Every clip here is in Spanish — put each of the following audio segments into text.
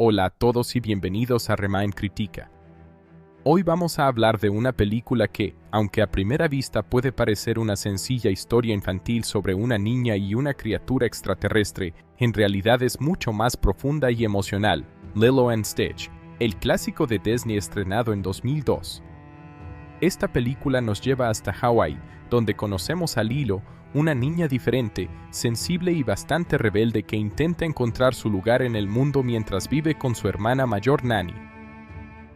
Hola a todos y bienvenidos a Remind Critica. Hoy vamos a hablar de una película que, aunque a primera vista puede parecer una sencilla historia infantil sobre una niña y una criatura extraterrestre, en realidad es mucho más profunda y emocional. Lilo and Stitch, el clásico de Disney estrenado en 2002. Esta película nos lleva hasta Hawái, donde conocemos a Lilo, una niña diferente, sensible y bastante rebelde que intenta encontrar su lugar en el mundo mientras vive con su hermana mayor Nani.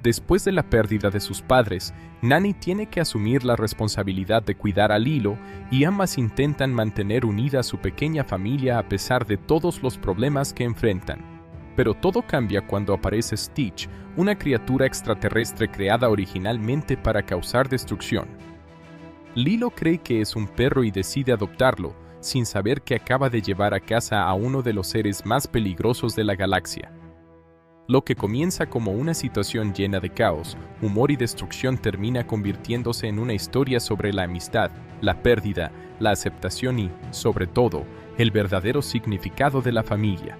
Después de la pérdida de sus padres, Nani tiene que asumir la responsabilidad de cuidar a Lilo y ambas intentan mantener unida a su pequeña familia a pesar de todos los problemas que enfrentan. Pero todo cambia cuando aparece Stitch, una criatura extraterrestre creada originalmente para causar destrucción. Lilo cree que es un perro y decide adoptarlo, sin saber que acaba de llevar a casa a uno de los seres más peligrosos de la galaxia. Lo que comienza como una situación llena de caos, humor y destrucción termina convirtiéndose en una historia sobre la amistad, la pérdida, la aceptación y, sobre todo, el verdadero significado de la familia.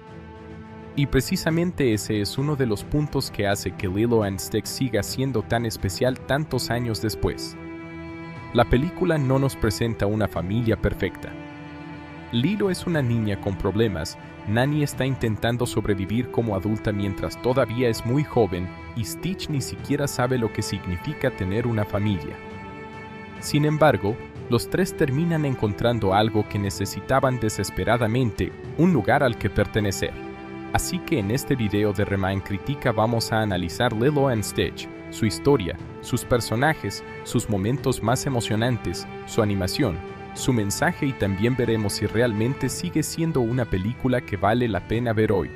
Y precisamente ese es uno de los puntos que hace que Lilo and Stitch siga siendo tan especial tantos años después. La película no nos presenta una familia perfecta. Lilo es una niña con problemas, Nani está intentando sobrevivir como adulta mientras todavía es muy joven y Stitch ni siquiera sabe lo que significa tener una familia. Sin embargo, los tres terminan encontrando algo que necesitaban desesperadamente, un lugar al que pertenecer. Así que en este video de Remind Critica vamos a analizar Lilo and Stitch, su historia, sus personajes, sus momentos más emocionantes, su animación, su mensaje y también veremos si realmente sigue siendo una película que vale la pena ver hoy.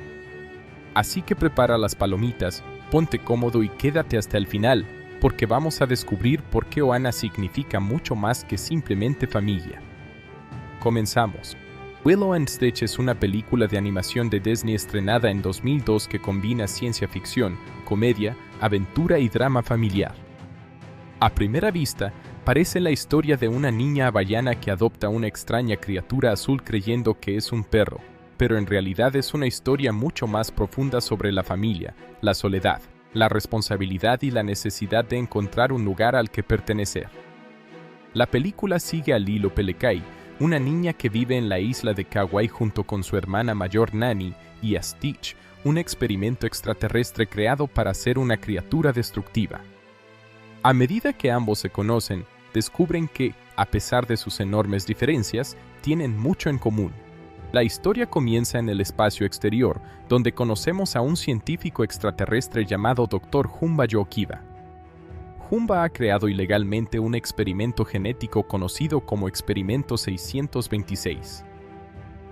Así que prepara las palomitas, ponte cómodo y quédate hasta el final, porque vamos a descubrir por qué Ohana significa mucho más que simplemente familia. Comenzamos. Lilo and Stitch es una película de animación de Disney estrenada en 2002 que combina ciencia ficción, comedia, aventura y drama familiar. A primera vista, parece la historia de una niña hawaiana que adopta una extraña criatura azul creyendo que es un perro, pero en realidad es una historia mucho más profunda sobre la familia, la soledad, la responsabilidad y la necesidad de encontrar un lugar al que pertenecer. La película sigue a Lilo Pelekai, una niña que vive en la isla de Kauai junto con su hermana mayor Nani, y a Stitch, un experimento extraterrestre creado para ser una criatura destructiva. A medida que ambos se conocen, descubren que, a pesar de sus enormes diferencias, tienen mucho en común. La historia comienza en el espacio exterior, donde conocemos a un científico extraterrestre llamado Dr. Jumba Yokiba. Jumba ha creado ilegalmente un experimento genético conocido como Experimento 626.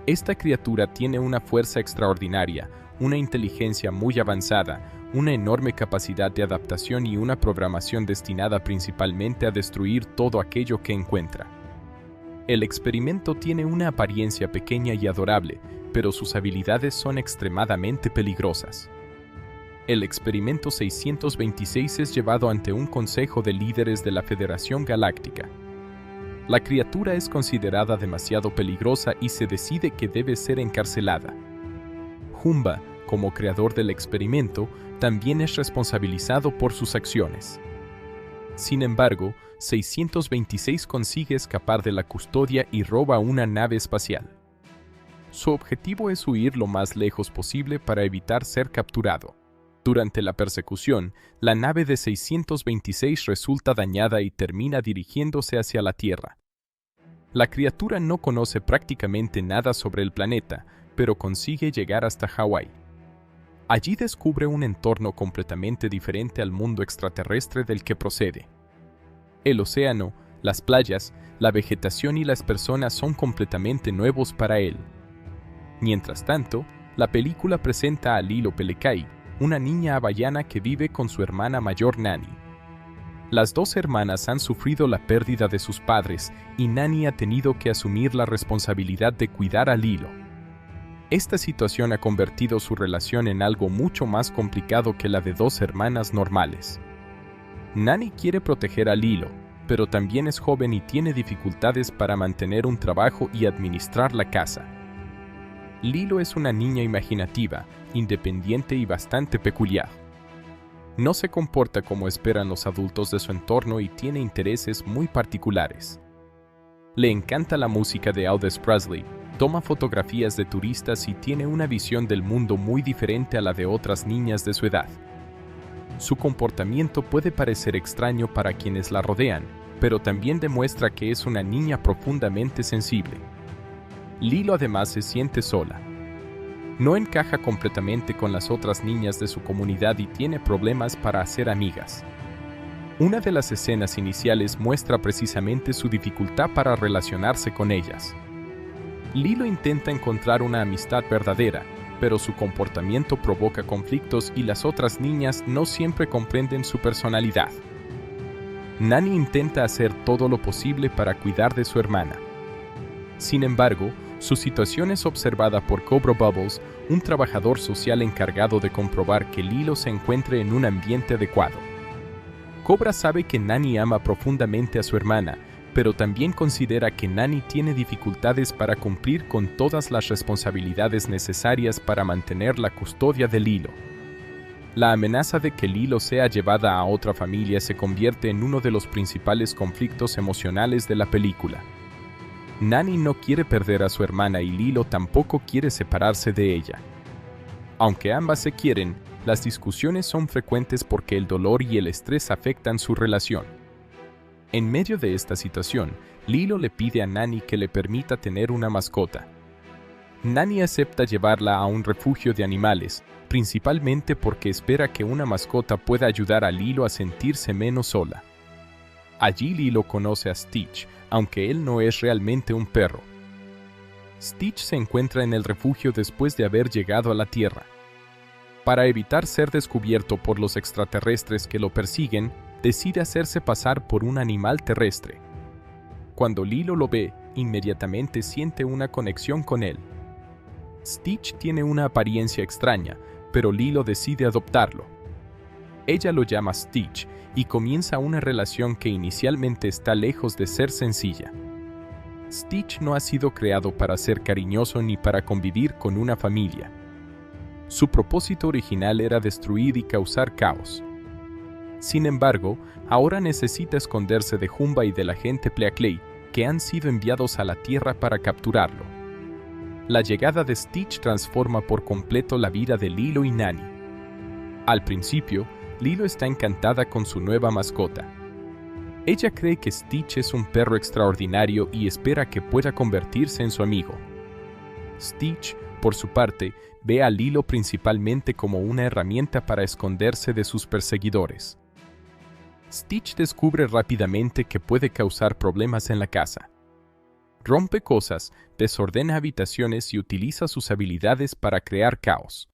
Esta criatura tiene una fuerza extraordinaria, una inteligencia muy avanzada, una enorme capacidad de adaptación y una programación destinada principalmente a destruir todo aquello que encuentra. El experimento tiene una apariencia pequeña y adorable, pero sus habilidades son extremadamente peligrosas. El Experimento 626 es llevado ante un consejo de líderes de la Federación Galáctica. La criatura es considerada demasiado peligrosa y se decide que debe ser encarcelada. Jumba, como creador del experimento, también es responsabilizado por sus acciones. Sin embargo, 626 consigue escapar de la custodia y roba una nave espacial. Su objetivo es huir lo más lejos posible para evitar ser capturado. Durante la persecución, la nave de 626 resulta dañada y termina dirigiéndose hacia la Tierra. La criatura no conoce prácticamente nada sobre el planeta, pero consigue llegar hasta Hawái. Allí descubre un entorno completamente diferente al mundo extraterrestre del que procede. El océano, las playas, la vegetación y las personas son completamente nuevos para él. Mientras tanto, la película presenta a Lilo Pelekai, una niña hawaiana que vive con su hermana mayor Nani. Las dos hermanas han sufrido la pérdida de sus padres y Nani ha tenido que asumir la responsabilidad de cuidar a Lilo. Esta situación ha convertido su relación en algo mucho más complicado que la de dos hermanas normales. Nani quiere proteger a Lilo, pero también es joven y tiene dificultades para mantener un trabajo y administrar la casa. Lilo es una niña imaginativa, independiente y bastante peculiar. No se comporta como esperan los adultos de su entorno y tiene intereses muy particulares. Le encanta la música de Elvis Presley, toma fotografías de turistas y tiene una visión del mundo muy diferente a la de otras niñas de su edad. Su comportamiento puede parecer extraño para quienes la rodean, pero también demuestra que es una niña profundamente sensible. Lilo además se siente sola. No encaja completamente con las otras niñas de su comunidad y tiene problemas para hacer amigas. Una de las escenas iniciales muestra precisamente su dificultad para relacionarse con ellas. Lilo intenta encontrar una amistad verdadera, pero su comportamiento provoca conflictos y las otras niñas no siempre comprenden su personalidad. Nani intenta hacer todo lo posible para cuidar de su hermana. Sin embargo, su situación es observada por Cobra Bubbles, un trabajador social encargado de comprobar que Lilo se encuentre en un ambiente adecuado. Cobra sabe que Nani ama profundamente a su hermana, pero también considera que Nani tiene dificultades para cumplir con todas las responsabilidades necesarias para mantener la custodia de Lilo. La amenaza de que Lilo sea llevada a otra familia se convierte en uno de los principales conflictos emocionales de la película. Nani no quiere perder a su hermana y Lilo tampoco quiere separarse de ella. Aunque ambas se quieren, las discusiones son frecuentes porque el dolor y el estrés afectan su relación. En medio de esta situación, Lilo le pide a Nani que le permita tener una mascota. Nani acepta llevarla a un refugio de animales, principalmente porque espera que una mascota pueda ayudar a Lilo a sentirse menos sola. Allí Lilo conoce a Stitch, aunque él no es realmente un perro. Stitch se encuentra en el refugio después de haber llegado a la Tierra. Para evitar ser descubierto por los extraterrestres que lo persiguen, decide hacerse pasar por un animal terrestre. Cuando Lilo lo ve, inmediatamente siente una conexión con él. Stitch tiene una apariencia extraña, pero Lilo decide adoptarlo. Ella lo llama Stitch y comienza una relación que inicialmente está lejos de ser sencilla. Stitch no ha sido creado para ser cariñoso ni para convivir con una familia. Su propósito original era destruir y causar caos. Sin embargo, ahora necesita esconderse de Humba y del agente Pleacley, que han sido enviados a la Tierra para capturarlo. La llegada de Stitch transforma por completo la vida de Lilo y Nani. Al principio, Lilo está encantada con su nueva mascota. Ella cree que Stitch es un perro extraordinario y espera que pueda convertirse en su amigo. Stitch, por su parte, ve a Lilo principalmente como una herramienta para esconderse de sus perseguidores. Stitch descubre rápidamente que puede causar problemas en la casa. Rompe cosas, desordena habitaciones y utiliza sus habilidades para crear caos.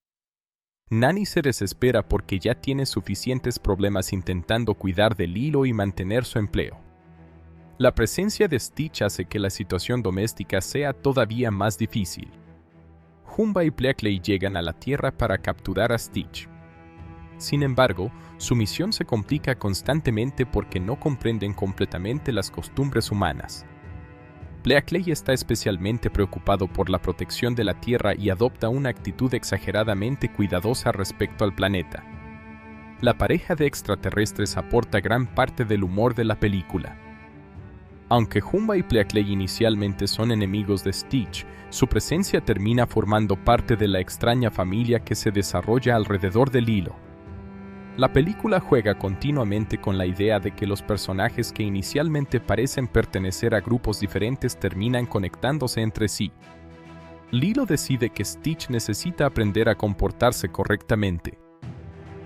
Nani se desespera porque ya tiene suficientes problemas intentando cuidar de Lilo y mantener su empleo. La presencia de Stitch hace que la situación doméstica sea todavía más difícil. Humba y Pleacley llegan a la Tierra para capturar a Stitch. Sin embargo, su misión se complica constantemente porque no comprenden completamente las costumbres humanas. Pleacley está especialmente preocupado por la protección de la Tierra y adopta una actitud exageradamente cuidadosa respecto al planeta. La pareja de extraterrestres aporta gran parte del humor de la película. Aunque Humba y Pleacley inicialmente son enemigos de Stitch, su presencia termina formando parte de la extraña familia que se desarrolla alrededor de Lilo. La película juega continuamente con la idea de que los personajes que inicialmente parecen pertenecer a grupos diferentes terminan conectándose entre sí. Lilo decide que Stitch necesita aprender a comportarse correctamente.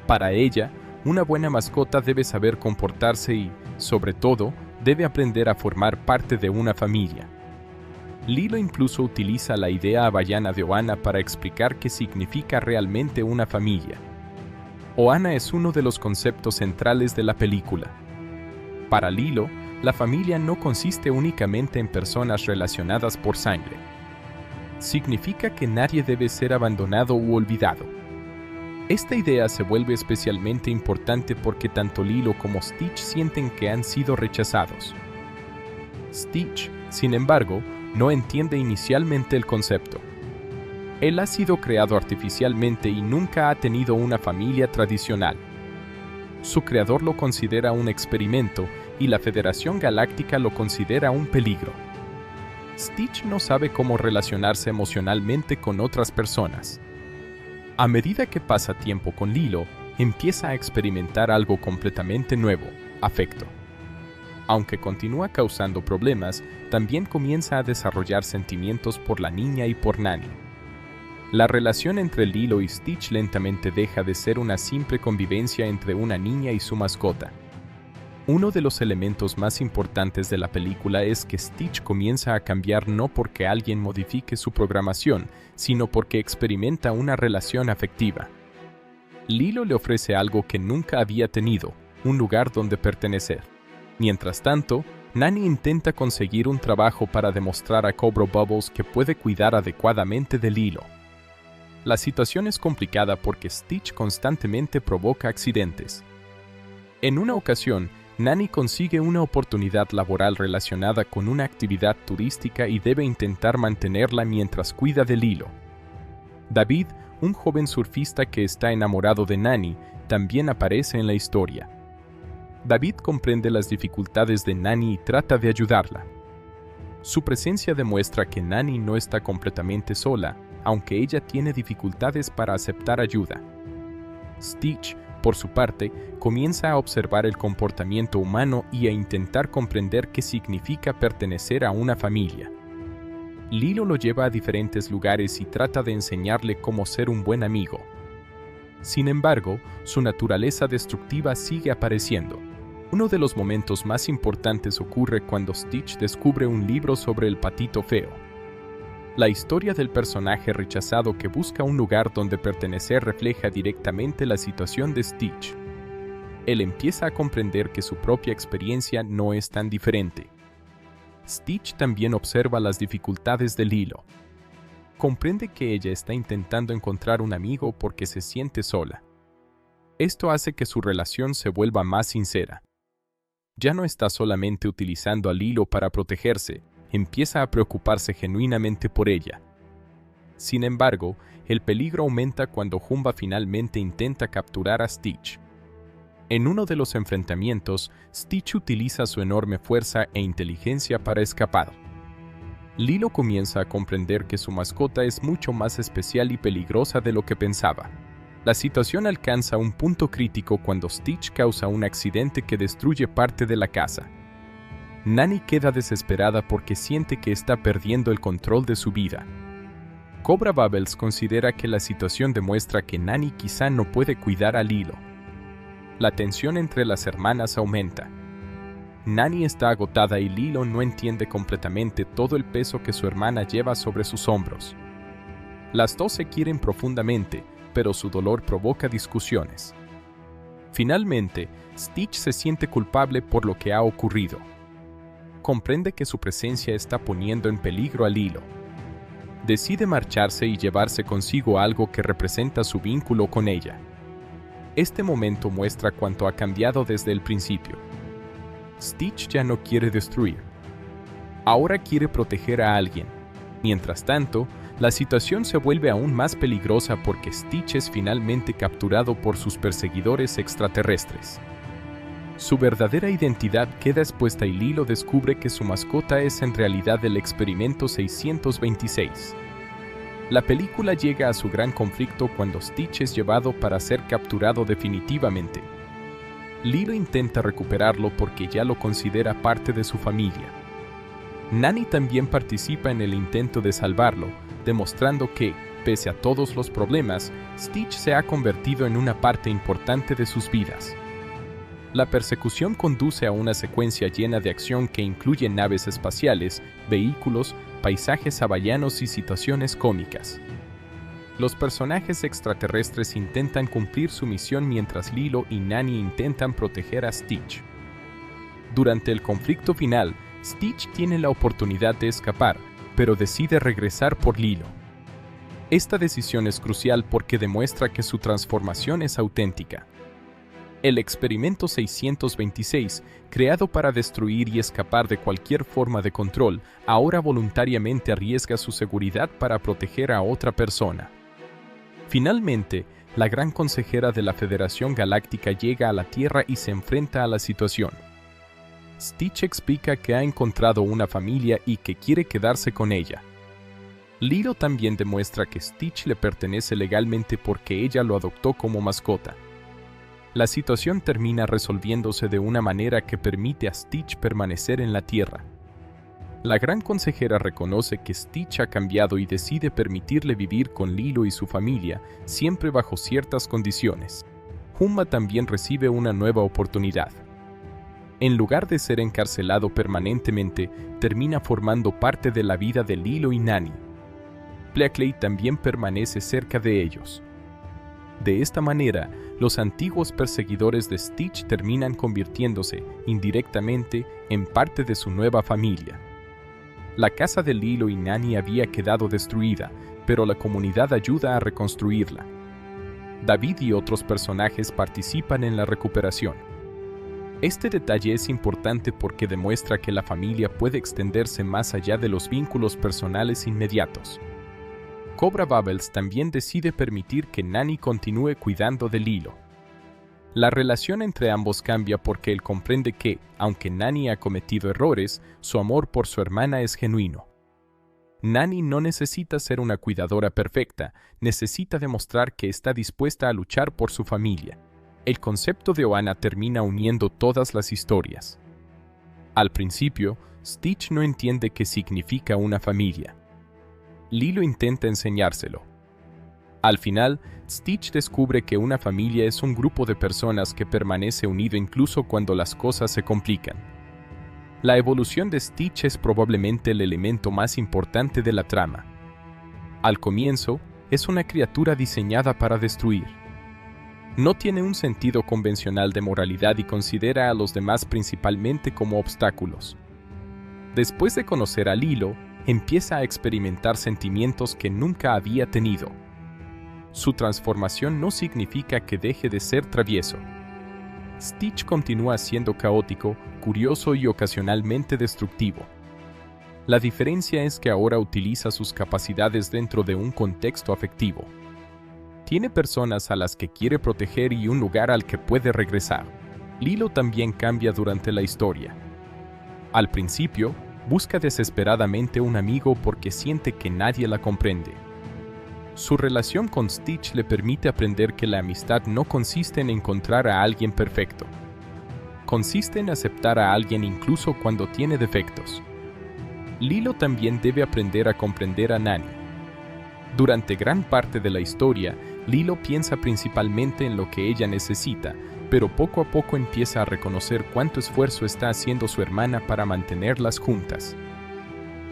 Para ella, una buena mascota debe saber comportarse y, sobre todo, debe aprender a formar parte de una familia. Lilo incluso utiliza la idea hawaiana de Ohana para explicar qué significa realmente una familia. Ohana es uno de los conceptos centrales de la película. Para Lilo, la familia no consiste únicamente en personas relacionadas por sangre. Significa que nadie debe ser abandonado u olvidado. Esta idea se vuelve especialmente importante porque tanto Lilo como Stitch sienten que han sido rechazados. Stitch, sin embargo, no entiende inicialmente el concepto. Él ha sido creado artificialmente y nunca ha tenido una familia tradicional. Su creador lo considera un experimento y la Federación Galáctica lo considera un peligro. Stitch no sabe cómo relacionarse emocionalmente con otras personas. A medida que pasa tiempo con Lilo, empieza a experimentar algo completamente nuevo: afecto. Aunque continúa causando problemas, también comienza a desarrollar sentimientos por la niña y por Nani. La relación entre Lilo y Stitch lentamente deja de ser una simple convivencia entre una niña y su mascota. Uno de los elementos más importantes de la película es que Stitch comienza a cambiar no porque alguien modifique su programación, sino porque experimenta una relación afectiva. Lilo le ofrece algo que nunca había tenido: un lugar donde pertenecer. Mientras tanto, Nani intenta conseguir un trabajo para demostrar a Cobra Bubbles que puede cuidar adecuadamente de Lilo. La situación es complicada porque Stitch constantemente provoca accidentes. En una ocasión, Nani consigue una oportunidad laboral relacionada con una actividad turística y debe intentar mantenerla mientras cuida de Lilo. David, un joven surfista que está enamorado de Nani, también aparece en la historia. David comprende las dificultades de Nani y trata de ayudarla. Su presencia demuestra que Nani no está completamente sola, aunque ella tiene dificultades para aceptar ayuda. Stitch, por su parte, comienza a observar el comportamiento humano y a intentar comprender qué significa pertenecer a una familia. Lilo lo lleva a diferentes lugares y trata de enseñarle cómo ser un buen amigo. Sin embargo, su naturaleza destructiva sigue apareciendo. Uno de los momentos más importantes ocurre cuando Stitch descubre un libro sobre el patito feo. La historia del personaje rechazado que busca un lugar donde pertenecer refleja directamente la situación de Stitch. Él empieza a comprender que su propia experiencia no es tan diferente. Stitch también observa las dificultades de Lilo. Comprende que ella está intentando encontrar un amigo porque se siente sola. Esto hace que su relación se vuelva más sincera. Ya no está solamente utilizando a Lilo para protegerse, empieza a preocuparse genuinamente por ella. Sin embargo, el peligro aumenta cuando Jumba finalmente intenta capturar a Stitch. En uno de los enfrentamientos, Stitch utiliza su enorme fuerza e inteligencia para escapar. Lilo comienza a comprender que su mascota es mucho más especial y peligrosa de lo que pensaba. La situación alcanza un punto crítico cuando Stitch causa un accidente que destruye parte de la casa. Nani queda desesperada porque siente que está perdiendo el control de su vida. Cobra Bubbles considera que la situación demuestra que Nani quizá no puede cuidar a Lilo. La tensión entre las hermanas aumenta. Nani está agotada y Lilo no entiende completamente todo el peso que su hermana lleva sobre sus hombros. Las dos se quieren profundamente, pero su dolor provoca discusiones. Finalmente, Stitch se siente culpable por lo que ha ocurrido. Comprende que su presencia está poniendo en peligro a Lilo. Decide marcharse y llevarse consigo algo que representa su vínculo con ella. Este momento muestra cuánto ha cambiado desde el principio. Stitch ya no quiere destruir. Ahora quiere proteger a alguien. Mientras tanto, la situación se vuelve aún más peligrosa porque Stitch es finalmente capturado por sus perseguidores extraterrestres. Su verdadera identidad queda expuesta y Lilo descubre que su mascota es en realidad el experimento 626. La película llega a su gran conflicto cuando Stitch es llevado para ser capturado definitivamente. Lilo intenta recuperarlo porque ya lo considera parte de su familia. Nani también participa en el intento de salvarlo, demostrando que, pese a todos los problemas, Stitch se ha convertido en una parte importante de sus vidas. La persecución conduce a una secuencia llena de acción que incluye naves espaciales, vehículos, paisajes hawaianos y situaciones cómicas. Los personajes extraterrestres intentan cumplir su misión mientras Lilo y Nani intentan proteger a Stitch. Durante el conflicto final, Stitch tiene la oportunidad de escapar, pero decide regresar por Lilo. Esta decisión es crucial porque demuestra que su transformación es auténtica. El experimento 626, creado para destruir y escapar de cualquier forma de control, ahora voluntariamente arriesga su seguridad para proteger a otra persona. Finalmente, la gran consejera de la Federación Galáctica llega a la Tierra y se enfrenta a la situación. Stitch explica que ha encontrado una familia y que quiere quedarse con ella. Lilo también demuestra que Stitch le pertenece legalmente porque ella lo adoptó como mascota. La situación termina resolviéndose de una manera que permite a Stitch permanecer en la Tierra. La gran consejera reconoce que Stitch ha cambiado y decide permitirle vivir con Lilo y su familia, siempre bajo ciertas condiciones. Humma también recibe una nueva oportunidad. En lugar de ser encarcelado permanentemente, termina formando parte de la vida de Lilo y Nani. Blackley también permanece cerca de ellos. De esta manera, los antiguos perseguidores de Stitch terminan convirtiéndose, indirectamente, en parte de su nueva familia. La casa de Lilo y Nani había quedado destruida, pero la comunidad ayuda a reconstruirla. David y otros personajes participan en la recuperación. Este detalle es importante porque demuestra que la familia puede extenderse más allá de los vínculos personales inmediatos. Cobra Bubbles también decide permitir que Nani continúe cuidando de Lilo. La relación entre ambos cambia porque él comprende que, aunque Nani ha cometido errores, su amor por su hermana es genuino. Nani no necesita ser una cuidadora perfecta, necesita demostrar que está dispuesta a luchar por su familia. El concepto de Ohana termina uniendo todas las historias. Al principio, Stitch no entiende qué significa una familia. Lilo intenta enseñárselo. Al final, Stitch descubre que una familia es un grupo de personas que permanece unido incluso cuando las cosas se complican. La evolución de Stitch es probablemente el elemento más importante de la trama. Al comienzo, es una criatura diseñada para destruir. No tiene un sentido convencional de moralidad y considera a los demás principalmente como obstáculos. Después de conocer a Lilo, empieza a experimentar sentimientos que nunca había tenido. Su transformación no significa que deje de ser travieso. Stitch continúa siendo caótico, curioso y ocasionalmente destructivo. La diferencia es que ahora utiliza sus capacidades dentro de un contexto afectivo. Tiene personas a las que quiere proteger y un lugar al que puede regresar. Lilo también cambia durante la historia. Al principio, busca desesperadamente un amigo porque siente que nadie la comprende. Su relación con Stitch le permite aprender que la amistad no consiste en encontrar a alguien perfecto. Consiste en aceptar a alguien incluso cuando tiene defectos. Lilo también debe aprender a comprender a Nani. Durante gran parte de la historia, Lilo piensa principalmente en lo que ella necesita, pero poco a poco empieza a reconocer cuánto esfuerzo está haciendo su hermana para mantenerlas juntas.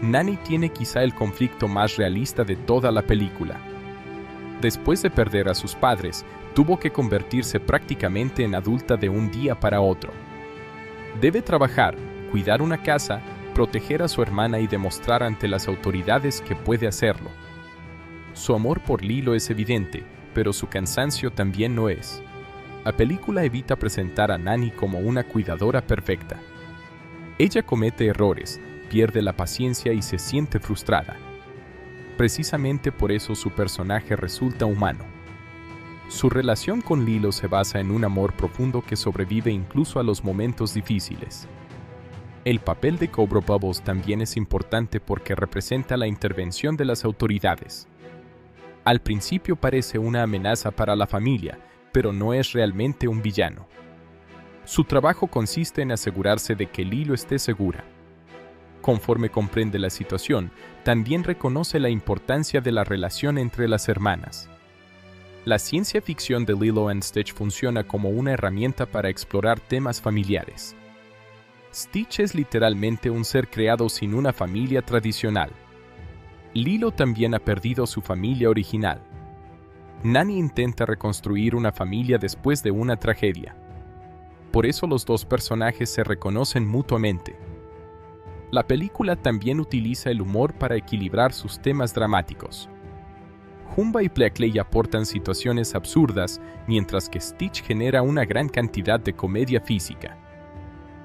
Nani tiene quizá el conflicto más realista de toda la película. Después de perder a sus padres, tuvo que convertirse prácticamente en adulta de un día para otro. Debe trabajar, cuidar una casa, proteger a su hermana y demostrar ante las autoridades que puede hacerlo. Su amor por Lilo es evidente, pero su cansancio también lo es. La película evita presentar a Nani como una cuidadora perfecta. Ella comete errores, pierde la paciencia y se siente frustrada. Precisamente por eso su personaje resulta humano. Su relación con Lilo se basa en un amor profundo que sobrevive incluso a los momentos difíciles. El papel de Cobra Bubbles también es importante porque representa la intervención de las autoridades. Al principio parece una amenaza para la familia, pero no es realmente un villano. Su trabajo consiste en asegurarse de que Lilo esté segura. Conforme comprende la situación, también reconoce la importancia de la relación entre las hermanas. La ciencia ficción de Lilo and Stitch funciona como una herramienta para explorar temas familiares. Stitch es literalmente un ser creado sin una familia tradicional. Lilo también ha perdido su familia original. Nani intenta reconstruir una familia después de una tragedia. Por eso los dos personajes se reconocen mutuamente. La película también utiliza el humor para equilibrar sus temas dramáticos. Humba y Pleakley aportan situaciones absurdas, mientras que Stitch genera una gran cantidad de comedia física.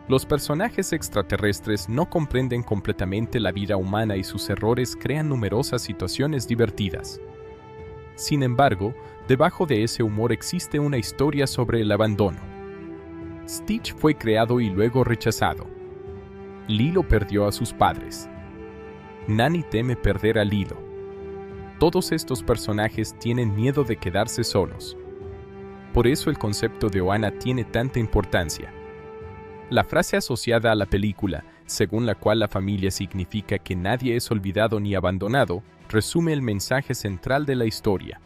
Los personajes extraterrestres no comprenden completamente la vida humana y sus errores crean numerosas situaciones divertidas. Sin embargo, debajo de ese humor existe una historia sobre el abandono. Stitch fue creado y luego rechazado. Lilo perdió a sus padres. Nani teme perder a Lilo. Todos estos personajes tienen miedo de quedarse solos. Por eso el concepto de Ohana tiene tanta importancia. La frase asociada a la película, según la cual la familia significa que nadie es olvidado ni abandonado, resume el mensaje central de la historia.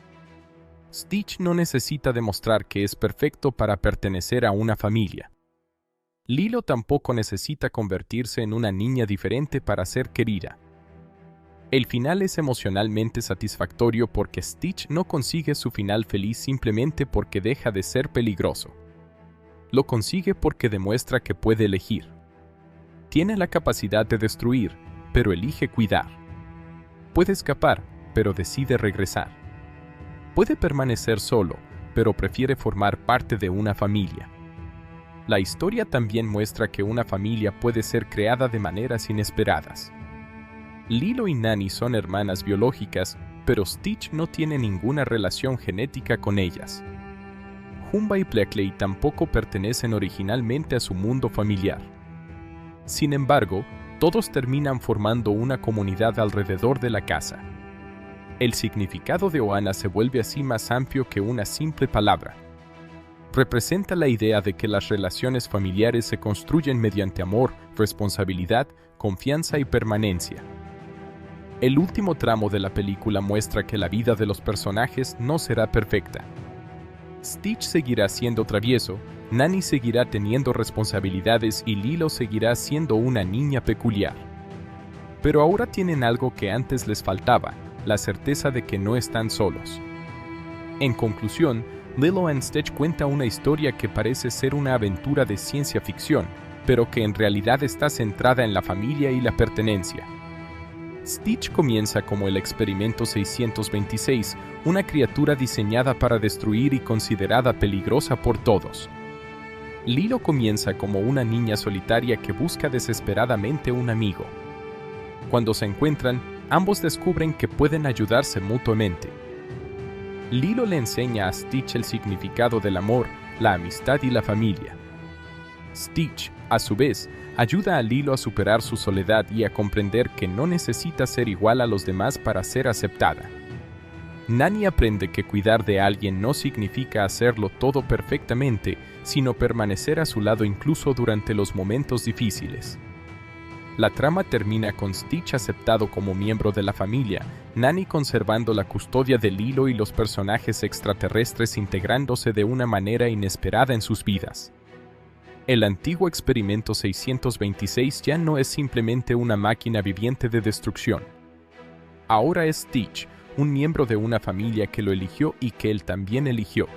Stitch no necesita demostrar que es perfecto para pertenecer a una familia. Lilo tampoco necesita convertirse en una niña diferente para ser querida. El final es emocionalmente satisfactorio porque Stitch no consigue su final feliz simplemente porque deja de ser peligroso. Lo consigue porque demuestra que puede elegir. Tiene la capacidad de destruir, pero elige cuidar. Puede escapar, pero decide regresar. Puede permanecer solo, pero prefiere formar parte de una familia. La historia también muestra que una familia puede ser creada de maneras inesperadas. Lilo y Nani son hermanas biológicas, pero Stitch no tiene ninguna relación genética con ellas. Humba y Pleakley tampoco pertenecen originalmente a su mundo familiar. Sin embargo, todos terminan formando una comunidad alrededor de la casa. El significado de Ohana se vuelve así más amplio que una simple palabra. Representa la idea de que las relaciones familiares se construyen mediante amor, responsabilidad, confianza y permanencia. El último tramo de la película muestra que la vida de los personajes no será perfecta. Stitch seguirá siendo travieso, Nani seguirá teniendo responsabilidades y Lilo seguirá siendo una niña peculiar. Pero ahora tienen algo que antes les faltaba, la certeza de que no están solos. En conclusión, Lilo & Stitch cuenta una historia que parece ser una aventura de ciencia ficción, pero que en realidad está centrada en la familia y la pertenencia. Stitch comienza como el Experimento 626, una criatura diseñada para destruir y considerada peligrosa por todos. Lilo comienza como una niña solitaria que busca desesperadamente un amigo. Cuando se encuentran, ambos descubren que pueden ayudarse mutuamente. Lilo le enseña a Stitch el significado del amor, la amistad y la familia. Stitch, a su vez, ayuda a Lilo a superar su soledad y a comprender que no necesita ser igual a los demás para ser aceptada. Nani aprende que cuidar de alguien no significa hacerlo todo perfectamente, sino permanecer a su lado incluso durante los momentos difíciles. La trama termina con Stitch aceptado como miembro de la familia, Nani conservando la custodia de Lilo y los personajes extraterrestres integrándose de una manera inesperada en sus vidas. El antiguo Experimento 626 ya no es simplemente una máquina viviente de destrucción. Ahora es Stitch, un miembro de una familia que lo eligió y que él también eligió.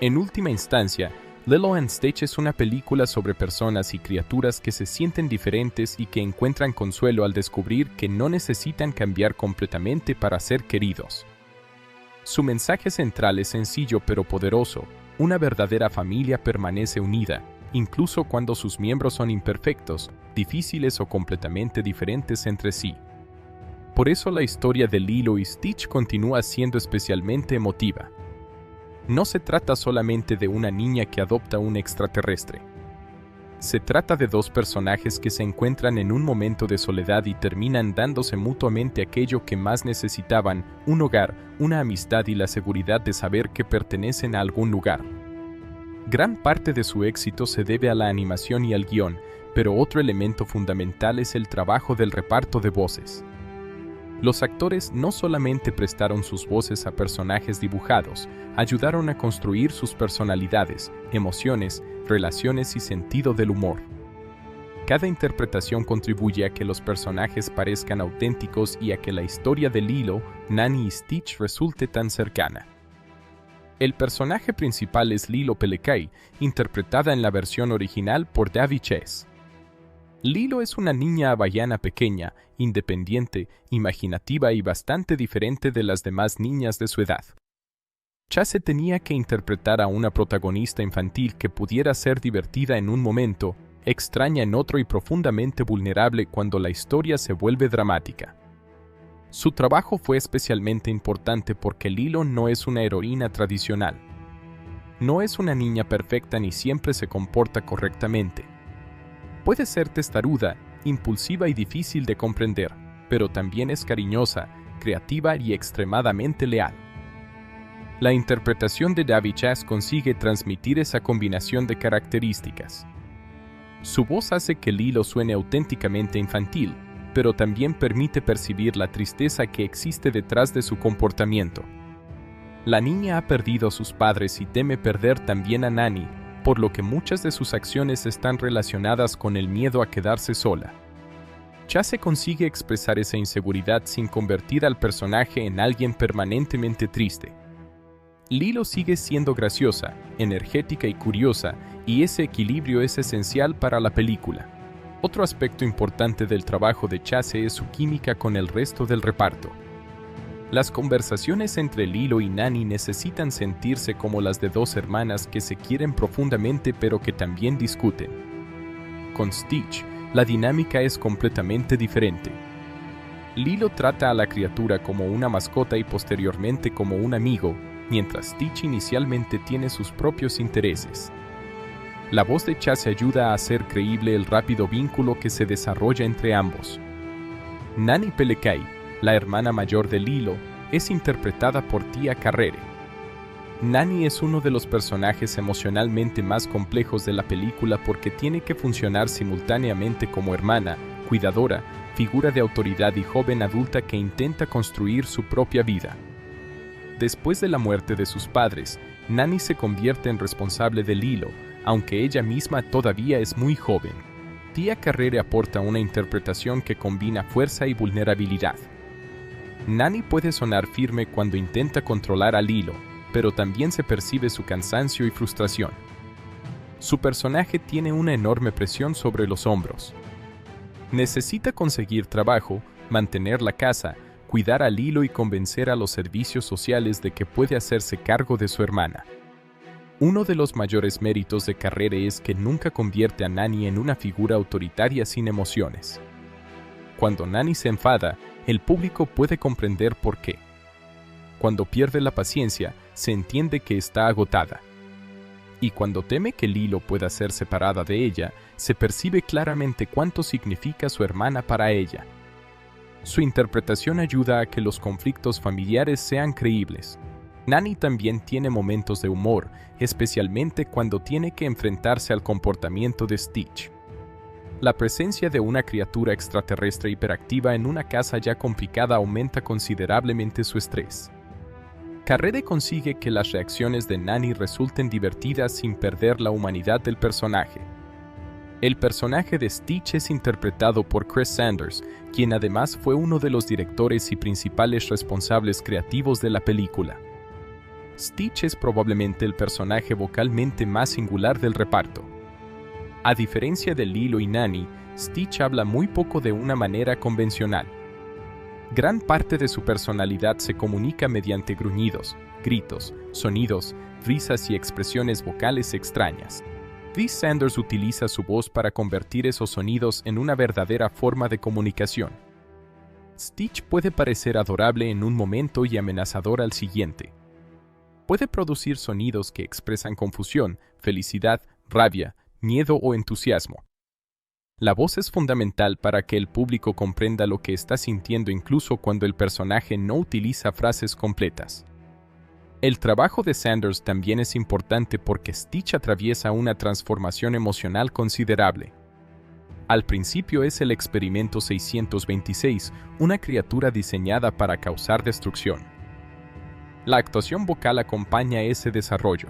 En última instancia, Lilo & Stitch es una película sobre personas y criaturas que se sienten diferentes y que encuentran consuelo al descubrir que no necesitan cambiar completamente para ser queridos. Su mensaje central es sencillo pero poderoso. Una verdadera familia permanece unida, incluso cuando sus miembros son imperfectos, difíciles o completamente diferentes entre sí. Por eso la historia de Lilo y Stitch continúa siendo especialmente emotiva. No se trata solamente de una niña que adopta un extraterrestre. Se trata de dos personajes que se encuentran en un momento de soledad y terminan dándose mutuamente aquello que más necesitaban, un hogar, una amistad y la seguridad de saber que pertenecen a algún lugar. Gran parte de su éxito se debe a la animación y al guión, pero otro elemento fundamental es el trabajo del reparto de voces. Los actores no solamente prestaron sus voces a personajes dibujados, ayudaron a construir sus personalidades, emociones, relaciones y sentido del humor. Cada interpretación contribuye a que los personajes parezcan auténticos y a que la historia de Lilo, Nani y Stitch resulte tan cercana. El personaje principal es Lilo Pleakley, interpretada en la versión original por Daveigh Chase. Lilo es una niña hawaiana pequeña, independiente, imaginativa y bastante diferente de las demás niñas de su edad. Chase tenía que interpretar a una protagonista infantil que pudiera ser divertida en un momento, extraña en otro y profundamente vulnerable cuando la historia se vuelve dramática. Su trabajo fue especialmente importante porque Lilo no es una heroína tradicional. No es una niña perfecta ni siempre se comporta correctamente. Puede ser testaruda, impulsiva y difícil de comprender, pero también es cariñosa, creativa y extremadamente leal. La interpretación de David Chase consigue transmitir esa combinación de características. Su voz hace que Lilo suene auténticamente infantil, pero también permite percibir la tristeza que existe detrás de su comportamiento. La niña ha perdido a sus padres y teme perder también a Nani, por lo que muchas de sus acciones están relacionadas con el miedo a quedarse sola. Chase consigue expresar esa inseguridad sin convertir al personaje en alguien permanentemente triste. Lilo sigue siendo graciosa, energética y curiosa, y ese equilibrio es esencial para la película. Otro aspecto importante del trabajo de Chase es su química con el resto del reparto. Las conversaciones entre Lilo y Nani necesitan sentirse como las de dos hermanas que se quieren profundamente pero que también discuten. Con Stitch, la dinámica es completamente diferente. Lilo trata a la criatura como una mascota y posteriormente como un amigo, mientras Stitch inicialmente tiene sus propios intereses. La voz de Chase ayuda a hacer creíble el rápido vínculo que se desarrolla entre ambos. Nani Pelekai, la hermana mayor de Lilo, es interpretada por Tia Carrere. Nani es uno de los personajes emocionalmente más complejos de la película porque tiene que funcionar simultáneamente como hermana, cuidadora, figura de autoridad y joven adulta que intenta construir su propia vida. Después de la muerte de sus padres, Nani se convierte en responsable de Lilo, aunque ella misma todavía es muy joven. Tia Carrere aporta una interpretación que combina fuerza y vulnerabilidad. Nani puede sonar firme cuando intenta controlar a Lilo, pero también se percibe su cansancio y frustración. Su personaje tiene una enorme presión sobre los hombros. Necesita conseguir trabajo, mantener la casa, cuidar a Lilo y convencer a los servicios sociales de que puede hacerse cargo de su hermana. Uno de los mayores méritos de Carrere es que nunca convierte a Nani en una figura autoritaria sin emociones. Cuando Nani se enfada, el público puede comprender por qué. Cuando pierde la paciencia, se entiende que está agotada. Y cuando teme que Lilo pueda ser separada de ella, se percibe claramente cuánto significa su hermana para ella. Su interpretación ayuda a que los conflictos familiares sean creíbles. Nani también tiene momentos de humor, especialmente cuando tiene que enfrentarse al comportamiento de Stitch. La presencia de una criatura extraterrestre hiperactiva en una casa ya complicada aumenta considerablemente su estrés. Carrere consigue que las reacciones de Nani resulten divertidas sin perder la humanidad del personaje. El personaje de Stitch es interpretado por Chris Sanders, quien además fue uno de los directores y principales responsables creativos de la película. Stitch es probablemente el personaje vocalmente más singular del reparto. A diferencia de Lilo y Nani, Stitch habla muy poco de una manera convencional. Gran parte de su personalidad se comunica mediante gruñidos, gritos, sonidos, risas y expresiones vocales extrañas. Chris Sanders utiliza su voz para convertir esos sonidos en una verdadera forma de comunicación. Stitch puede parecer adorable en un momento y amenazador al siguiente. Puede producir sonidos que expresan confusión, felicidad, rabia, miedo o entusiasmo. La voz es fundamental para que el público comprenda lo que está sintiendo incluso cuando el personaje no utiliza frases completas. El trabajo de Sanders también es importante porque Stitch atraviesa una transformación emocional considerable. Al principio es el experimento 626, una criatura diseñada para causar destrucción. La actuación vocal acompaña ese desarrollo.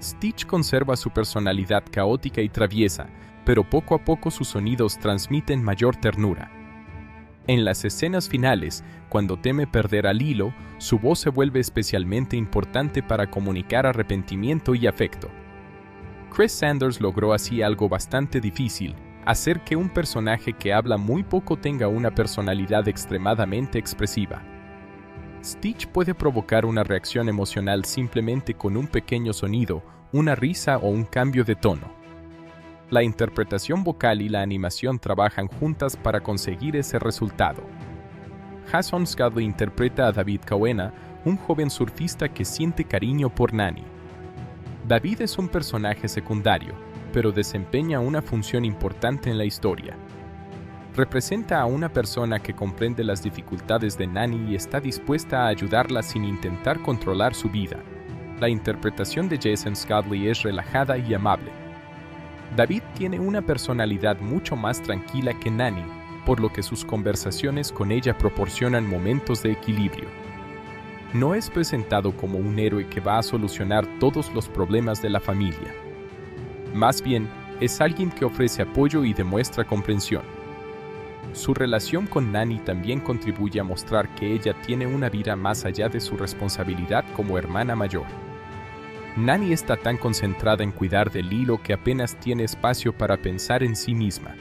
Stitch conserva su personalidad caótica y traviesa, pero poco a poco sus sonidos transmiten mayor ternura. En las escenas finales, cuando teme perder a Lilo, su voz se vuelve especialmente importante para comunicar arrepentimiento y afecto. Chris Sanders logró así algo bastante difícil, hacer que un personaje que habla muy poco tenga una personalidad extremadamente expresiva. Stitch puede provocar una reacción emocional simplemente con un pequeño sonido, una risa o un cambio de tono. La interpretación vocal y la animación trabajan juntas para conseguir ese resultado. Jason Scudley interpreta a David Cahuena, un joven surfista que siente cariño por Nani. David es un personaje secundario, pero desempeña una función importante en la historia. Representa a una persona que comprende las dificultades de Nani y está dispuesta a ayudarla sin intentar controlar su vida. La interpretación de Jason Scudley es relajada y amable. David tiene una personalidad mucho más tranquila que Nani, por lo que sus conversaciones con ella proporcionan momentos de equilibrio. No es presentado como un héroe que va a solucionar todos los problemas de la familia. Más bien, es alguien que ofrece apoyo y demuestra comprensión. Su relación con Nani también contribuye a mostrar que ella tiene una vida más allá de su responsabilidad como hermana mayor. Nani está tan concentrada en cuidar de Lilo que apenas tiene espacio para pensar en sí misma.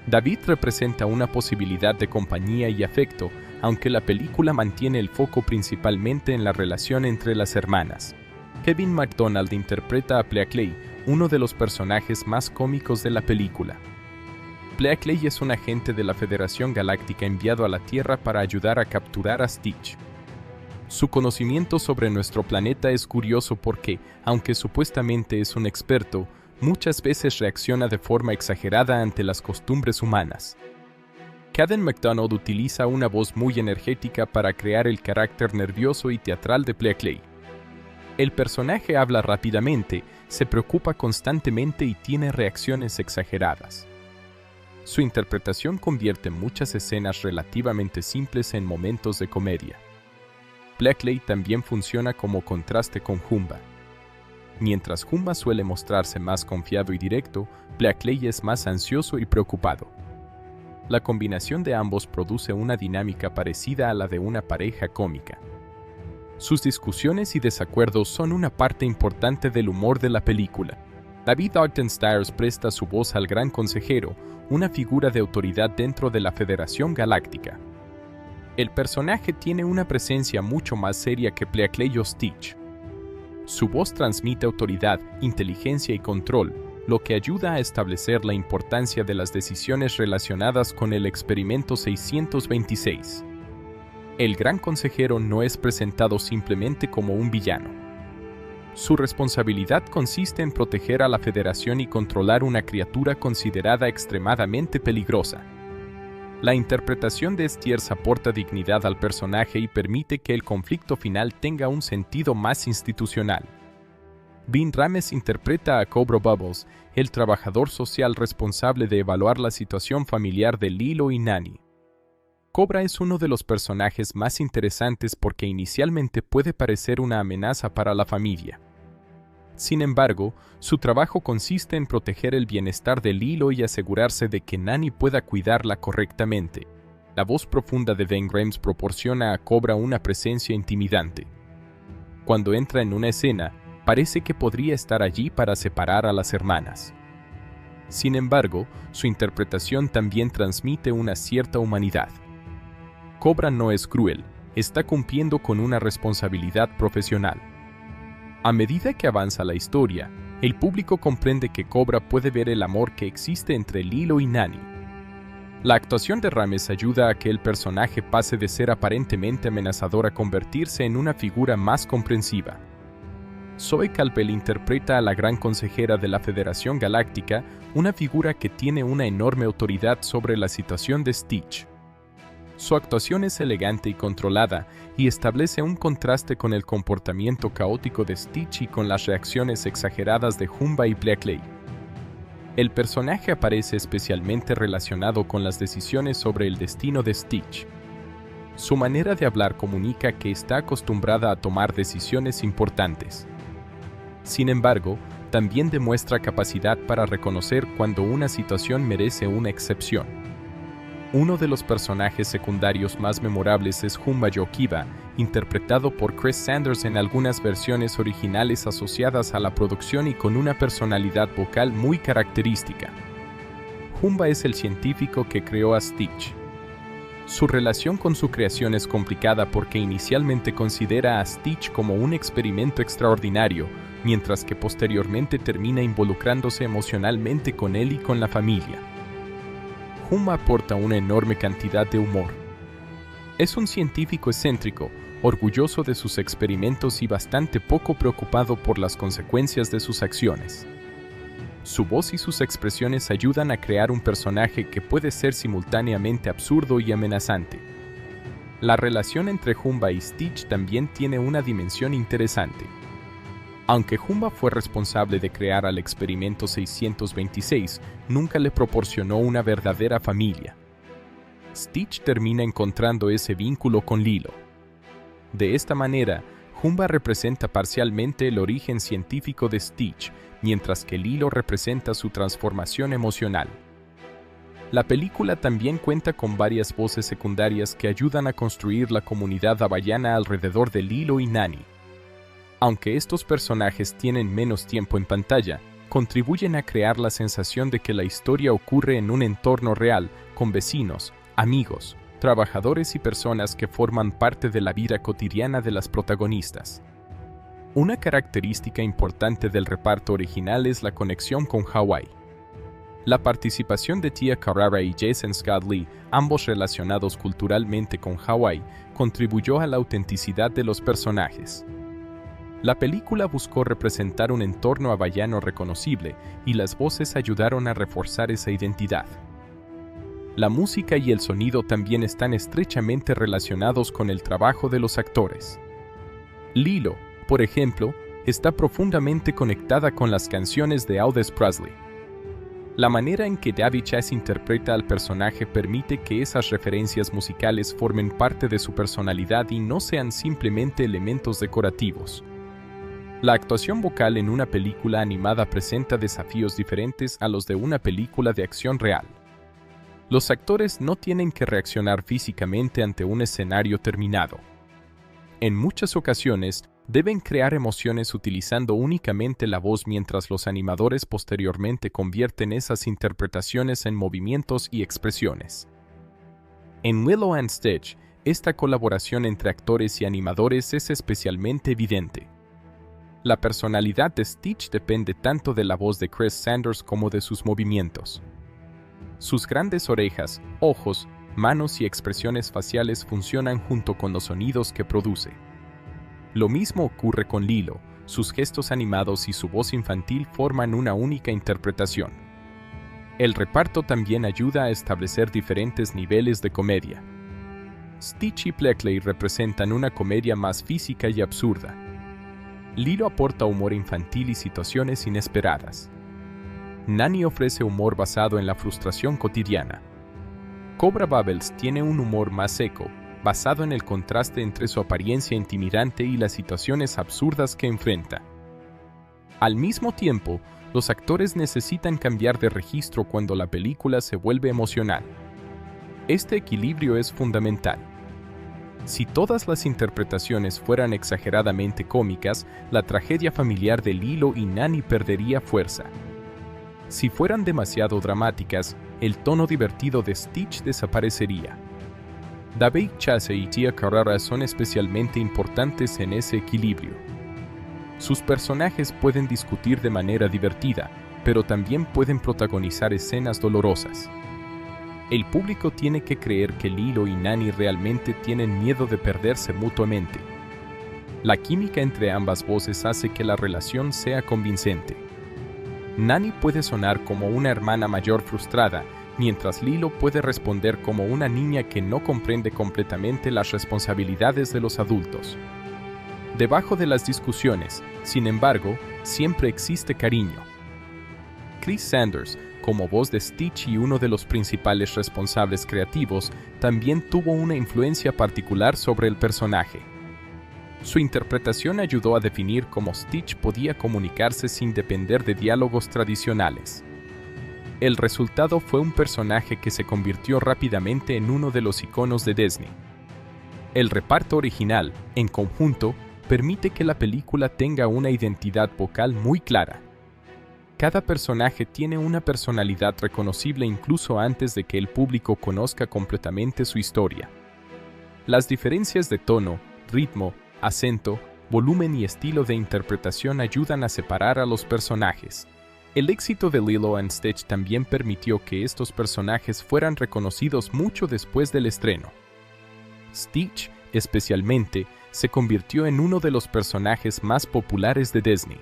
David representa una posibilidad de compañía y afecto, aunque la película mantiene el foco principalmente en la relación entre las hermanas. Kevin MacDonald interpreta a Pleakley, uno de los personajes más cómicos de la película. Pleakley es un agente de la Federación Galáctica enviado a la Tierra para ayudar a capturar a Stitch. Su conocimiento sobre nuestro planeta es curioso porque, aunque supuestamente es un experto, muchas veces reacciona de forma exagerada ante las costumbres humanas. Caden MacDonald utiliza una voz muy energética para crear el carácter nervioso y teatral de Pleakley. El personaje habla rápidamente, se preocupa constantemente y tiene reacciones exageradas. Su interpretación convierte muchas escenas relativamente simples en momentos de comedia. Pleakley también funciona como contraste con Jumba. Mientras Jumba suele mostrarse más confiado y directo, Pleakley es más ansioso y preocupado. La combinación de ambos produce una dinámica parecida a la de una pareja cómica. Sus discusiones y desacuerdos son una parte importante del humor de la película. David Ogden Stiers presta su voz al Gran Consejero, una figura de autoridad dentro de la Federación Galáctica. El personaje tiene una presencia mucho más seria que Pleakley o Stitch. Su voz transmite autoridad, inteligencia y control, lo que ayuda a establecer la importancia de las decisiones relacionadas con el experimento 626. El Gran Consejero no es presentado simplemente como un villano. Su responsabilidad consiste en proteger a la Federación y controlar una criatura considerada extremadamente peligrosa. La interpretación de Stiers aporta dignidad al personaje y permite que el conflicto final tenga un sentido más institucional. Vin Rames interpreta a Cobra Bubbles, el trabajador social responsable de evaluar la situación familiar de Lilo y Nani. Cobra es uno de los personajes más interesantes porque inicialmente puede parecer una amenaza para la familia. Sin embargo, su trabajo consiste en proteger el bienestar de Lilo y asegurarse de que Nani pueda cuidarla correctamente. La voz profunda de Ving Rhames proporciona a Cobra una presencia intimidante. Cuando entra en una escena, parece que podría estar allí para separar a las hermanas. Sin embargo, su interpretación también transmite una cierta humanidad. Cobra no es cruel, está cumpliendo con una responsabilidad profesional. A medida que avanza la historia, el público comprende que Cobra puede ver el amor que existe entre Lilo y Nani. La actuación de Rames ayuda a que el personaje pase de ser aparentemente amenazador a convertirse en una figura más comprensiva. Zoe Calpel interpreta a la Gran Consejera de la Federación Galáctica, una figura que tiene una enorme autoridad sobre la situación de Stitch. Su actuación es elegante y controlada, y establece un contraste con el comportamiento caótico de Stitch y con las reacciones exageradas de Jumba y Pleakley. El personaje aparece especialmente relacionado con las decisiones sobre el destino de Stitch. Su manera de hablar comunica que está acostumbrada a tomar decisiones importantes. Sin embargo, también demuestra capacidad para reconocer cuando una situación merece una excepción. Uno de los personajes secundarios más memorables es Jumba Yokiba, interpretado por Chris Sanders en algunas versiones originales asociadas a la producción y con una personalidad vocal muy característica. Humba es el científico que creó a Stitch. Su relación con su creación es complicada porque inicialmente considera a Stitch como un experimento extraordinario, mientras que posteriormente termina involucrándose emocionalmente con él y con la familia. Humba aporta una enorme cantidad de humor. Es un científico excéntrico, orgulloso de sus experimentos y bastante poco preocupado por las consecuencias de sus acciones. Su voz y sus expresiones ayudan a crear un personaje que puede ser simultáneamente absurdo y amenazante. La relación entre Humba y Stitch también tiene una dimensión interesante. Aunque Humba fue responsable de crear al experimento 626, nunca le proporcionó una verdadera familia. Stitch termina encontrando ese vínculo con Lilo. De esta manera, Humba representa parcialmente el origen científico de Stitch, mientras que Lilo representa su transformación emocional. La película también cuenta con varias voces secundarias que ayudan a construir la comunidad hawaiana alrededor de Lilo y Nani. Aunque estos personajes tienen menos tiempo en pantalla, contribuyen a crear la sensación de que la historia ocurre en un entorno real, con vecinos, amigos, trabajadores y personas que forman parte de la vida cotidiana de las protagonistas. Una característica importante del reparto original es la conexión con Hawái. La participación de Tia Carrara y Jason Scott Lee, ambos relacionados culturalmente con Hawái, contribuyó a la autenticidad de los personajes. La película buscó representar un entorno hawaiano reconocible y las voces ayudaron a reforzar esa identidad. La música y el sonido también están estrechamente relacionados con el trabajo de los actores. Lilo, por ejemplo, está profundamente conectada con las canciones de Aldous Presley. La manera en que David Chase interpreta al personaje permite que esas referencias musicales formen parte de su personalidad y no sean simplemente elementos decorativos. La actuación vocal en una película animada presenta desafíos diferentes a los de una película de acción real. Los actores no tienen que reaccionar físicamente ante un escenario terminado. En muchas ocasiones, deben crear emociones utilizando únicamente la voz mientras los animadores posteriormente convierten esas interpretaciones en movimientos y expresiones. En Lilo and Stitch, esta colaboración entre actores y animadores es especialmente evidente. La personalidad de Stitch depende tanto de la voz de Chris Sanders como de sus movimientos. Sus grandes orejas, ojos, manos y expresiones faciales funcionan junto con los sonidos que produce. Lo mismo ocurre con Lilo, sus gestos animados y su voz infantil forman una única interpretación. El reparto también ayuda a establecer diferentes niveles de comedia. Stitch y Pleakley representan una comedia más física y absurda. Lilo aporta humor infantil y situaciones inesperadas. Nani ofrece humor basado en la frustración cotidiana. Cobra Bubbles tiene un humor más seco, basado en el contraste entre su apariencia intimidante y las situaciones absurdas que enfrenta. Al mismo tiempo, los actores necesitan cambiar de registro cuando la película se vuelve emocional. Este equilibrio es fundamental. Si todas las interpretaciones fueran exageradamente cómicas, la tragedia familiar de Lilo y Nani perdería fuerza. Si fueran demasiado dramáticas, el tono divertido de Stitch desaparecería. David Chase y Tia Carrara son especialmente importantes en ese equilibrio. Sus personajes pueden discutir de manera divertida, pero también pueden protagonizar escenas dolorosas. El público tiene que creer que Lilo y Nani realmente tienen miedo de perderse mutuamente. La química entre ambas voces hace que la relación sea convincente. Nani puede sonar como una hermana mayor frustrada, mientras Lilo puede responder como una niña que no comprende completamente las responsabilidades de los adultos. Debajo de las discusiones, sin embargo, siempre existe cariño. Chris Sanders, como voz de Stitch y uno de los principales responsables creativos, también tuvo una influencia particular sobre el personaje. Su interpretación ayudó a definir cómo Stitch podía comunicarse sin depender de diálogos tradicionales. El resultado fue un personaje que se convirtió rápidamente en uno de los iconos de Disney. El reparto original, en conjunto, permite que la película tenga una identidad vocal muy clara. Cada personaje tiene una personalidad reconocible incluso antes de que el público conozca completamente su historia. Las diferencias de tono, ritmo, acento, volumen y estilo de interpretación ayudan a separar a los personajes. El éxito de Lilo & Stitch también permitió que estos personajes fueran reconocidos mucho después del estreno. Stitch, especialmente, se convirtió en uno de los personajes más populares de Disney.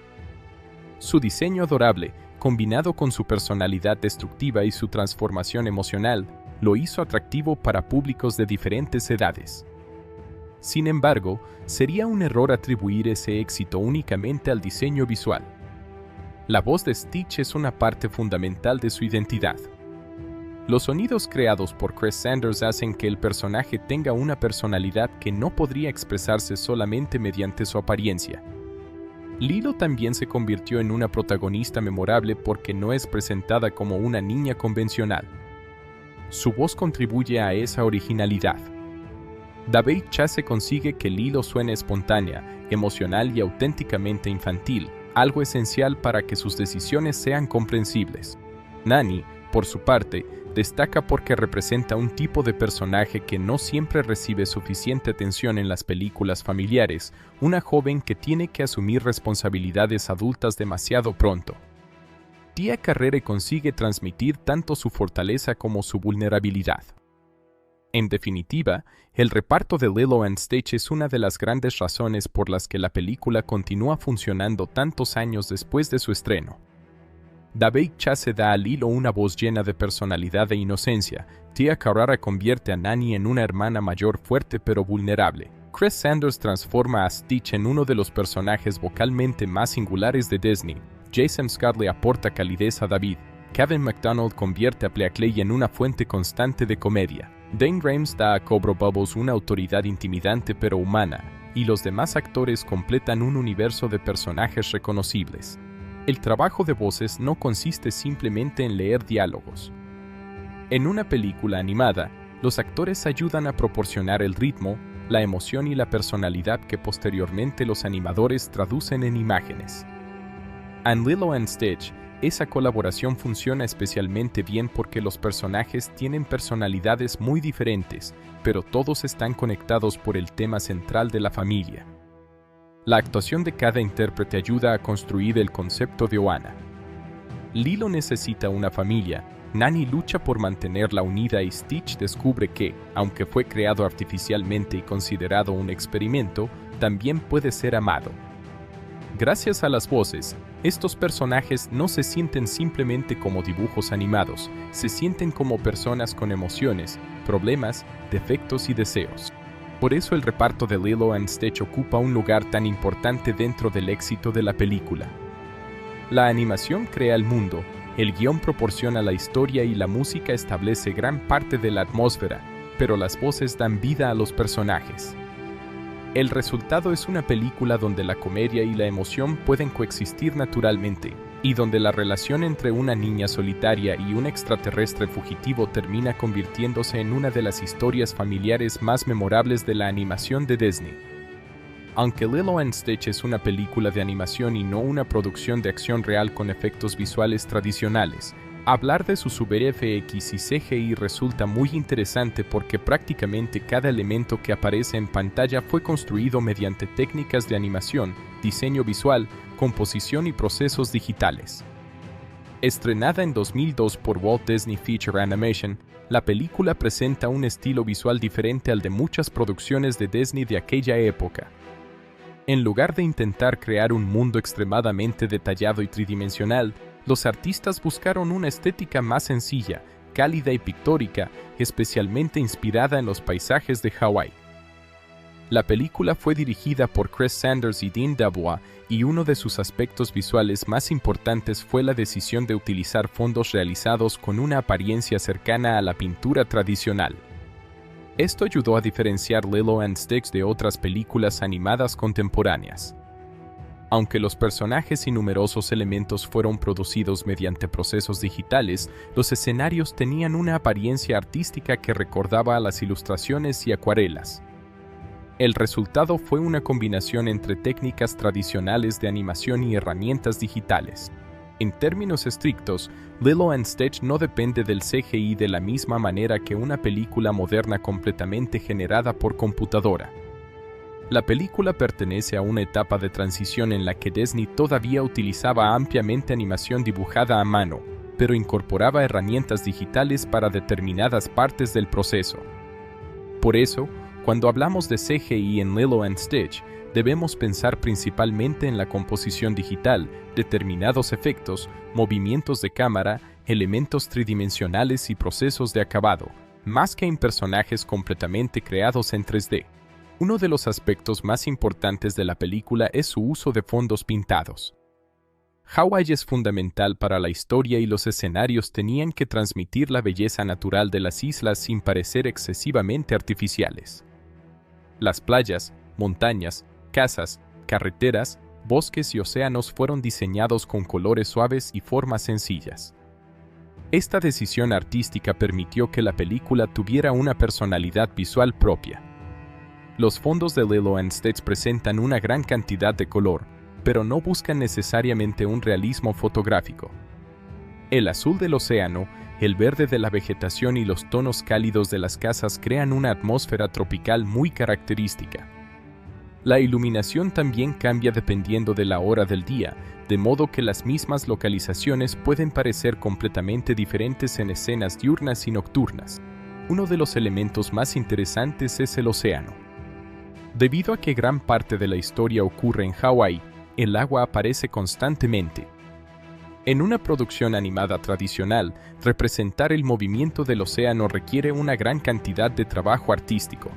Su diseño adorable, combinado con su personalidad destructiva y su transformación emocional, lo hizo atractivo para públicos de diferentes edades. Sin embargo, sería un error atribuir ese éxito únicamente al diseño visual. La voz de Stitch es una parte fundamental de su identidad. Los sonidos creados por Chris Sanders hacen que el personaje tenga una personalidad que no podría expresarse solamente mediante su apariencia. Lilo también se convirtió en una protagonista memorable porque no es presentada como una niña convencional. Su voz contribuye a esa originalidad. Daveigh Chase consigue que Lilo suene espontánea, emocional y auténticamente infantil, algo esencial para que sus decisiones sean comprensibles. Nani, por su parte, destaca porque representa un tipo de personaje que no siempre recibe suficiente atención en las películas familiares, una joven que tiene que asumir responsabilidades adultas demasiado pronto. Tia Carrere consigue transmitir tanto su fortaleza como su vulnerabilidad. En definitiva, el reparto de Lilo & Stitch es una de las grandes razones por las que la película continúa funcionando tantos años después de su estreno. Daveigh Chase da a Lilo una voz llena de personalidad e inocencia. Tia Carrere convierte a Nani en una hermana mayor fuerte pero vulnerable. Chris Sanders transforma a Stitch en uno de los personajes vocalmente más singulares de Disney. Jason Scott le aporta calidez a David. Kevin McDonald convierte a Pleakley en una fuente constante de comedia. Dane Rhames da a Cobra Bubbles una autoridad intimidante pero humana, y los demás actores completan un universo de personajes reconocibles. El trabajo de voces no consiste simplemente en leer diálogos. En una película animada, los actores ayudan a proporcionar el ritmo, la emoción y la personalidad que posteriormente los animadores traducen en imágenes. En Lilo & Stitch, esa colaboración funciona especialmente bien porque los personajes tienen personalidades muy diferentes, pero todos están conectados por el tema central de la familia. La actuación de cada intérprete ayuda a construir el concepto de Ohana. Lilo necesita una familia, Nani lucha por mantenerla unida y Stitch descubre que, aunque fue creado artificialmente y considerado un experimento, también puede ser amado. Gracias a las voces, estos personajes no se sienten simplemente como dibujos animados, se sienten como personas con emociones, problemas, defectos y deseos. Por eso el reparto de Lilo & Stitch ocupa un lugar tan importante dentro del éxito de la película. La animación crea el mundo, el guión proporciona la historia y la música establece gran parte de la atmósfera, pero las voces dan vida a los personajes. El resultado es una película donde la comedia y la emoción pueden coexistir naturalmente, y donde la relación entre una niña solitaria y un extraterrestre fugitivo termina convirtiéndose en una de las historias familiares más memorables de la animación de Disney. Aunque Lilo & Stitch es una película de animación y no una producción de acción real con efectos visuales tradicionales, hablar de sus VFX y CGI resulta muy interesante porque prácticamente cada elemento que aparece en pantalla fue construido mediante técnicas de animación, diseño visual, composición y procesos digitales. Estrenada en 2002 por Walt Disney Feature Animation, la película presenta un estilo visual diferente al de muchas producciones de Disney de aquella época. En lugar de intentar crear un mundo extremadamente detallado y tridimensional, los artistas buscaron una estética más sencilla, cálida y pictórica, especialmente inspirada en los paisajes de Hawái. La película fue dirigida por Chris Sanders y Dean Dubois, y uno de sus aspectos visuales más importantes fue la decisión de utilizar fondos realizados con una apariencia cercana a la pintura tradicional. Esto ayudó a diferenciar Lilo & Stitch de otras películas animadas contemporáneas. Aunque los personajes y numerosos elementos fueron producidos mediante procesos digitales, los escenarios tenían una apariencia artística que recordaba a las ilustraciones y acuarelas. El resultado fue una combinación entre técnicas tradicionales de animación y herramientas digitales. En términos estrictos, Lilo and Stitch no depende del CGI de la misma manera que una película moderna completamente generada por computadora. La película pertenece a una etapa de transición en la que Disney todavía utilizaba ampliamente animación dibujada a mano, pero incorporaba herramientas digitales para determinadas partes del proceso. Por eso, cuando hablamos de CGI en Lilo and Stitch, debemos pensar principalmente en la composición digital, determinados efectos, movimientos de cámara, elementos tridimensionales y procesos de acabado, más que en personajes completamente creados en 3D. Uno de los aspectos más importantes de la película es su uso de fondos pintados. Hawái es fundamental para la historia y los escenarios tenían que transmitir la belleza natural de las islas sin parecer excesivamente artificiales. Las playas, montañas, casas, carreteras, bosques y océanos fueron diseñados con colores suaves y formas sencillas. Esta decisión artística permitió que la película tuviera una personalidad visual propia. Los fondos de Lilo and Stitch presentan una gran cantidad de color, pero no buscan necesariamente un realismo fotográfico. El azul del océano, el verde de la vegetación y los tonos cálidos de las casas crean una atmósfera tropical muy característica. La iluminación también cambia dependiendo de la hora del día, de modo que las mismas localizaciones pueden parecer completamente diferentes en escenas diurnas y nocturnas. Uno de los elementos más interesantes es el océano. Debido a que gran parte de la historia ocurre en Hawái, el agua aparece constantemente. En una producción animada tradicional, representar el movimiento del océano requiere una gran cantidad de trabajo artístico.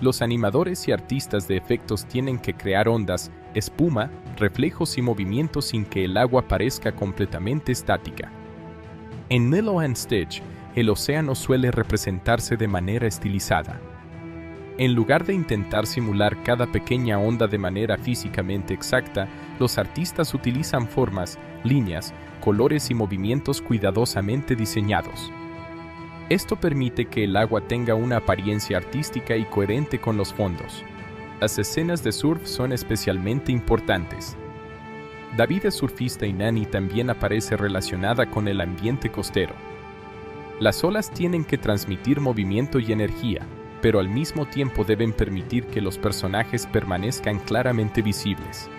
Los animadores y artistas de efectos tienen que crear ondas, espuma, reflejos y movimientos sin que el agua parezca completamente estática. En Lilo and Stitch, el océano suele representarse de manera estilizada. En lugar de intentar simular cada pequeña onda de manera físicamente exacta, los artistas utilizan formas, líneas, colores y movimientos cuidadosamente diseñados. Esto permite que el agua tenga una apariencia artística y coherente con los fondos. Las escenas de surf son especialmente importantes. David es surfista y Nani también aparece relacionada con el ambiente costero. Las olas tienen que transmitir movimiento y energía, pero al mismo tiempo deben permitir que los personajes permanezcan claramente visibles.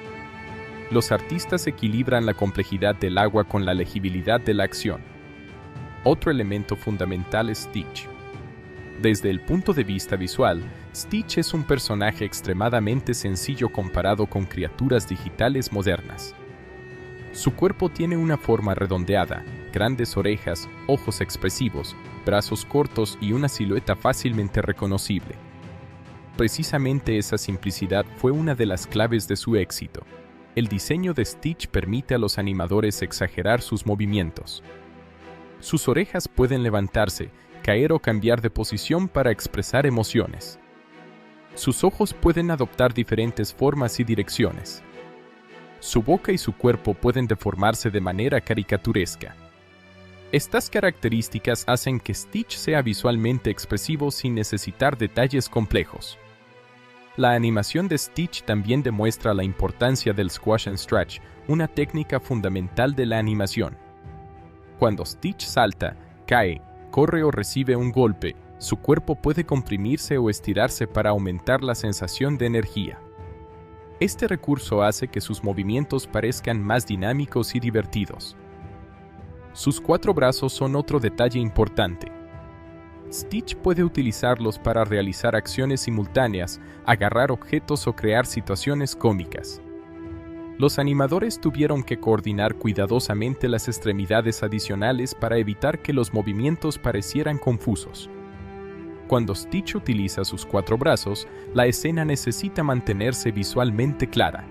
Los artistas equilibran la complejidad del agua con la legibilidad de la acción. Otro elemento fundamental es Stitch. Desde el punto de vista visual, Stitch es un personaje extremadamente sencillo comparado con criaturas digitales modernas. Su cuerpo tiene una forma redondeada, grandes orejas, ojos expresivos, brazos cortos y una silueta fácilmente reconocible. Precisamente esa simplicidad fue una de las claves de su éxito. El diseño de Stitch permite a los animadores exagerar sus movimientos. Sus orejas pueden levantarse, caer o cambiar de posición para expresar emociones. Sus ojos pueden adoptar diferentes formas y direcciones. Su boca y su cuerpo pueden deformarse de manera caricaturesca. Estas características hacen que Stitch sea visualmente expresivo sin necesitar detalles complejos. La animación de Stitch también demuestra la importancia del squash and stretch, una técnica fundamental de la animación. Cuando Stitch salta, cae, corre o recibe un golpe, su cuerpo puede comprimirse o estirarse para aumentar la sensación de energía. Este recurso hace que sus movimientos parezcan más dinámicos y divertidos. Sus 4 brazos son otro detalle importante. Stitch puede utilizarlos para realizar acciones simultáneas, agarrar objetos o crear situaciones cómicas. Los animadores tuvieron que coordinar cuidadosamente las extremidades adicionales para evitar que los movimientos parecieran confusos. Cuando Stitch utiliza sus 4 brazos, la escena necesita mantenerse visualmente clara.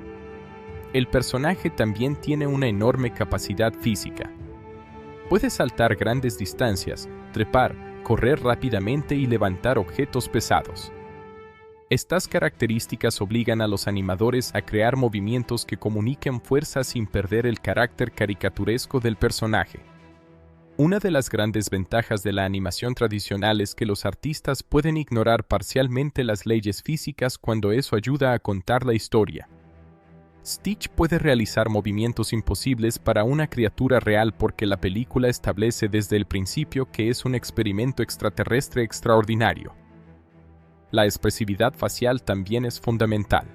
El personaje también tiene una enorme capacidad física. Puede saltar grandes distancias, trepar, correr rápidamente y levantar objetos pesados. Estas características obligan a los animadores a crear movimientos que comuniquen fuerza sin perder el carácter caricaturesco del personaje. Una de las grandes ventajas de la animación tradicional es que los artistas pueden ignorar parcialmente las leyes físicas cuando eso ayuda a contar la historia. Stitch puede realizar movimientos imposibles para una criatura real porque la película establece desde el principio que es un experimento extraterrestre extraordinario. La expresividad facial también es fundamental.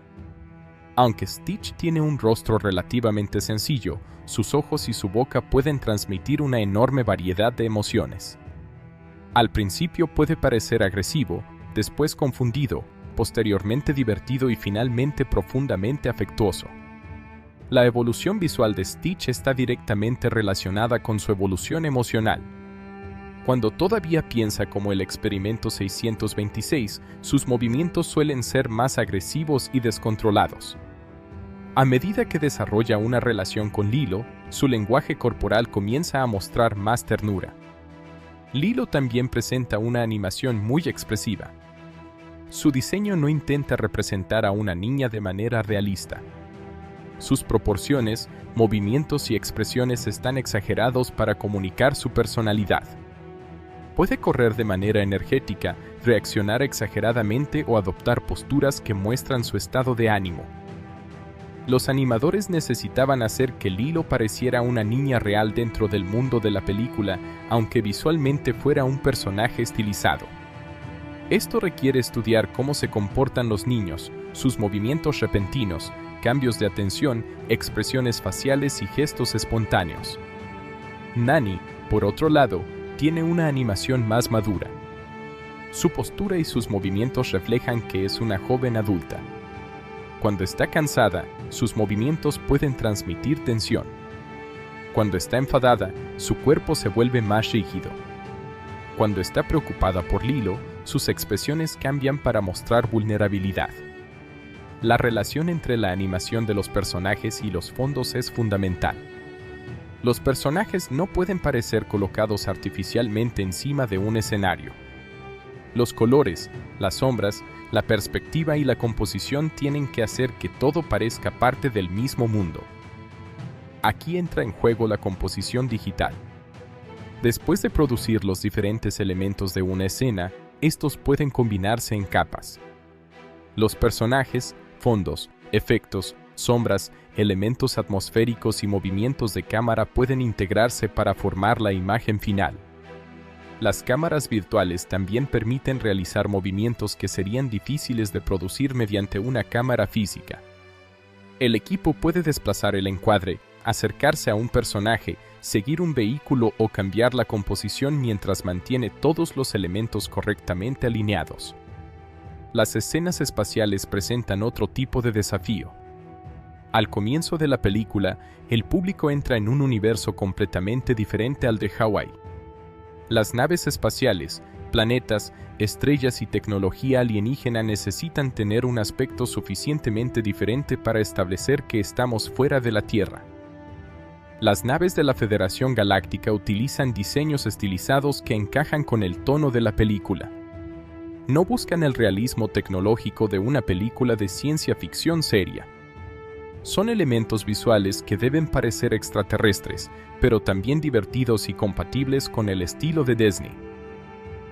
Aunque Stitch tiene un rostro relativamente sencillo, sus ojos y su boca pueden transmitir una enorme variedad de emociones. Al principio puede parecer agresivo, después confundido, posteriormente divertido y finalmente profundamente afectuoso. La evolución visual de Stitch está directamente relacionada con su evolución emocional. Cuando todavía piensa como el experimento 626, sus movimientos suelen ser más agresivos y descontrolados. A medida que desarrolla una relación con Lilo, su lenguaje corporal comienza a mostrar más ternura. Lilo también presenta una animación muy expresiva. Su diseño no intenta representar a una niña de manera realista. Sus proporciones, movimientos y expresiones están exagerados para comunicar su personalidad. Puede correr de manera energética, reaccionar exageradamente o adoptar posturas que muestran su estado de ánimo. Los animadores necesitaban hacer que Lilo pareciera una niña real dentro del mundo de la película, aunque visualmente fuera un personaje estilizado. Esto requiere estudiar cómo se comportan los niños, sus movimientos repentinos, cambios de atención, expresiones faciales y gestos espontáneos. Nani, por otro lado, tiene una animación más madura. Su postura y sus movimientos reflejan que es una joven adulta. Cuando está cansada, sus movimientos pueden transmitir tensión. Cuando está enfadada, su cuerpo se vuelve más rígido. Cuando está preocupada por Lilo, sus expresiones cambian para mostrar vulnerabilidad. La relación entre la animación de los personajes y los fondos es fundamental. Los personajes no pueden parecer colocados artificialmente encima de un escenario. Los colores, las sombras, la perspectiva y la composición tienen que hacer que todo parezca parte del mismo mundo. Aquí entra en juego la composición digital. Después de producir los diferentes elementos de una escena, estos pueden combinarse en capas. Los personajes, fondos, efectos, sombras, elementos atmosféricos y movimientos de cámara pueden integrarse para formar la imagen final. Las cámaras virtuales también permiten realizar movimientos que serían difíciles de producir mediante una cámara física. El equipo puede desplazar el encuadre, acercarse a un personaje, seguir un vehículo o cambiar la composición mientras mantiene todos los elementos correctamente alineados. Las escenas espaciales presentan otro tipo de desafío. Al comienzo de la película, el público entra en un universo completamente diferente al de Hawái. Las naves espaciales, planetas, estrellas y tecnología alienígena necesitan tener un aspecto suficientemente diferente para establecer que estamos fuera de la Tierra. Las naves de la Federación Galáctica utilizan diseños estilizados que encajan con el tono de la película. No buscan el realismo tecnológico de una película de ciencia ficción seria. Son elementos visuales que deben parecer extraterrestres, pero también divertidos y compatibles con el estilo de Disney.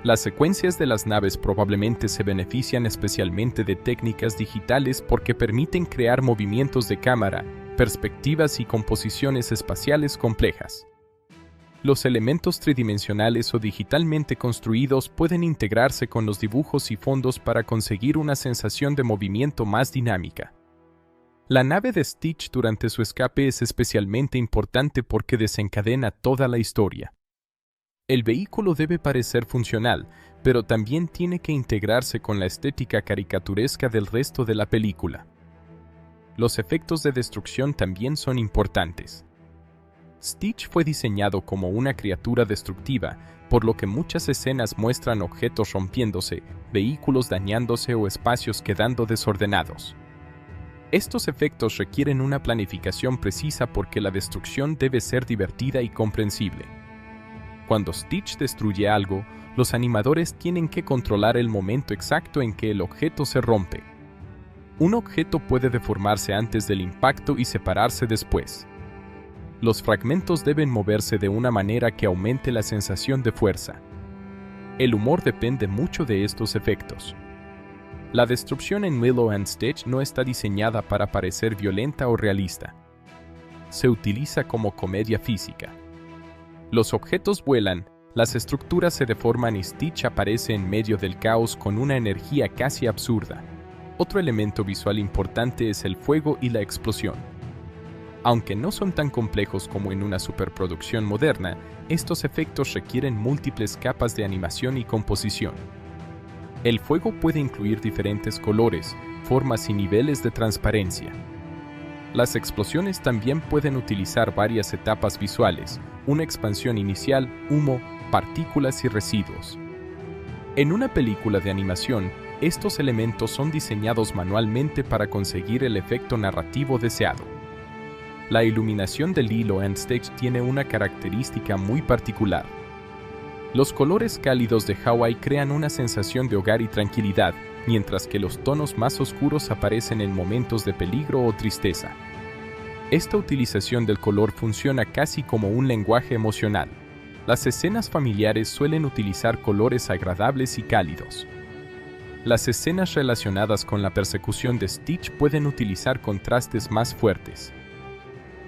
Las secuencias de las naves probablemente se benefician especialmente de técnicas digitales porque permiten crear movimientos de cámara, perspectivas y composiciones espaciales complejas. Los elementos tridimensionales o digitalmente construidos pueden integrarse con los dibujos y fondos para conseguir una sensación de movimiento más dinámica. La nave de Stitch durante su escape es especialmente importante porque desencadena toda la historia. El vehículo debe parecer funcional, pero también tiene que integrarse con la estética caricaturesca del resto de la película. Los efectos de destrucción también son importantes. Stitch fue diseñado como una criatura destructiva, por lo que muchas escenas muestran objetos rompiéndose, vehículos dañándose o espacios quedando desordenados. Estos efectos requieren una planificación precisa porque la destrucción debe ser divertida y comprensible. Cuando Stitch destruye algo, los animadores tienen que controlar el momento exacto en que el objeto se rompe. Un objeto puede deformarse antes del impacto y separarse después. Los fragmentos deben moverse de una manera que aumente la sensación de fuerza. El humor depende mucho de estos efectos. La destrucción en Lilo and Stitch no está diseñada para parecer violenta o realista. Se utiliza como comedia física. Los objetos vuelan, las estructuras se deforman y Stitch aparece en medio del caos con una energía casi absurda. Otro elemento visual importante es el fuego y la explosión. Aunque no son tan complejos como en una superproducción moderna, estos efectos requieren múltiples capas de animación y composición. El fuego puede incluir diferentes colores, formas y niveles de transparencia. Las explosiones también pueden utilizar varias etapas visuales, una expansión inicial, humo, partículas y residuos. En una película de animación, estos elementos son diseñados manualmente para conseguir el efecto narrativo deseado. La iluminación de Lilo and Stitch tiene una característica muy particular. Los colores cálidos de Hawái crean una sensación de hogar y tranquilidad, mientras que los tonos más oscuros aparecen en momentos de peligro o tristeza. Esta utilización del color funciona casi como un lenguaje emocional. Las escenas familiares suelen utilizar colores agradables y cálidos. Las escenas relacionadas con la persecución de Stitch pueden utilizar contrastes más fuertes.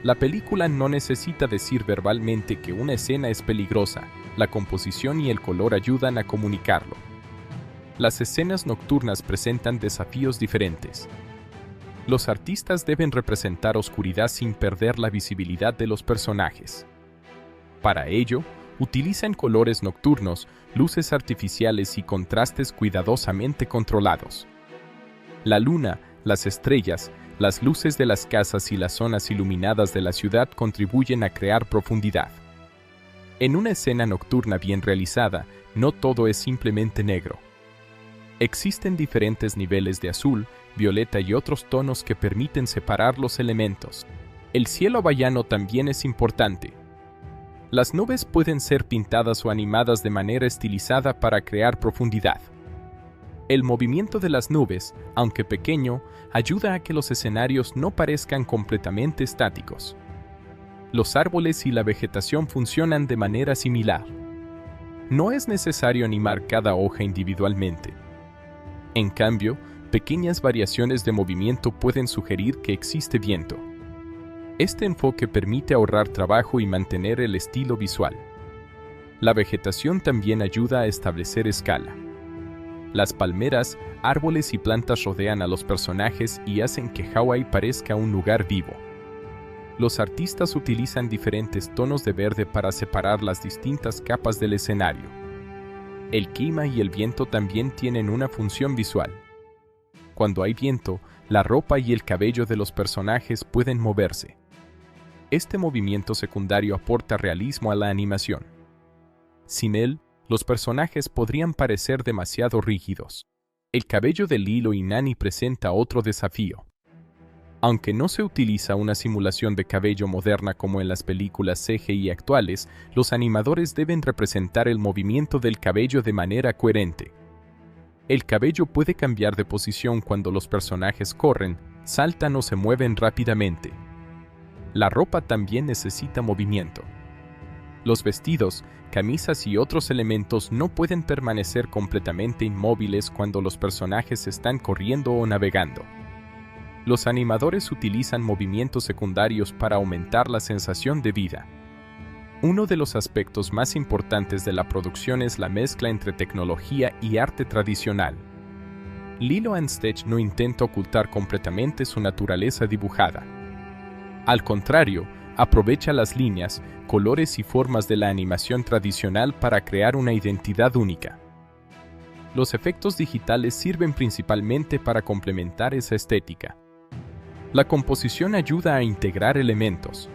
La película no necesita decir verbalmente que una escena es peligrosa, la composición y el color ayudan a comunicarlo. Las escenas nocturnas presentan desafíos diferentes. Los artistas deben representar oscuridad sin perder la visibilidad de los personajes. Para ello, utilizan colores nocturnos, luces artificiales y contrastes cuidadosamente controlados. La luna, las estrellas, las luces de las casas y las zonas iluminadas de la ciudad contribuyen a crear profundidad. En una escena nocturna bien realizada, no todo es simplemente negro. Existen diferentes niveles de azul, violeta y otros tonos que permiten separar los elementos. El cielo hawaiano también es importante. Las nubes pueden ser pintadas o animadas de manera estilizada para crear profundidad. El movimiento de las nubes, aunque pequeño, ayuda a que los escenarios no parezcan completamente estáticos. Los árboles y la vegetación funcionan de manera similar. No es necesario animar cada hoja individualmente. En cambio, pequeñas variaciones de movimiento pueden sugerir que existe viento. Este enfoque permite ahorrar trabajo y mantener el estilo visual. La vegetación también ayuda a establecer escala. Las palmeras, árboles y plantas rodean a los personajes y hacen que Hawái parezca un lugar vivo. Los artistas utilizan diferentes tonos de verde para separar las distintas capas del escenario. El clima y el viento también tienen una función visual. Cuando hay viento, la ropa y el cabello de los personajes pueden moverse. Este movimiento secundario aporta realismo a la animación. Sin él, los personajes podrían parecer demasiado rígidos. El cabello de Lilo y Nani presenta otro desafío. Aunque no se utiliza una simulación de cabello moderna como en las películas CGI actuales, los animadores deben representar el movimiento del cabello de manera coherente. El cabello puede cambiar de posición cuando los personajes corren, saltan o se mueven rápidamente. La ropa también necesita movimiento. Los vestidos, camisas y otros elementos no pueden permanecer completamente inmóviles cuando los personajes están corriendo o navegando. Los animadores utilizan movimientos secundarios para aumentar la sensación de vida. Uno de los aspectos más importantes de la producción es la mezcla entre tecnología y arte tradicional. Lilo and Stitch no intenta ocultar completamente su naturaleza dibujada. Al contrario, aprovecha las líneas, colores y formas de la animación tradicional para crear una identidad única. Los efectos digitales sirven principalmente para complementar esa estética. La composición ayuda a integrar elementos.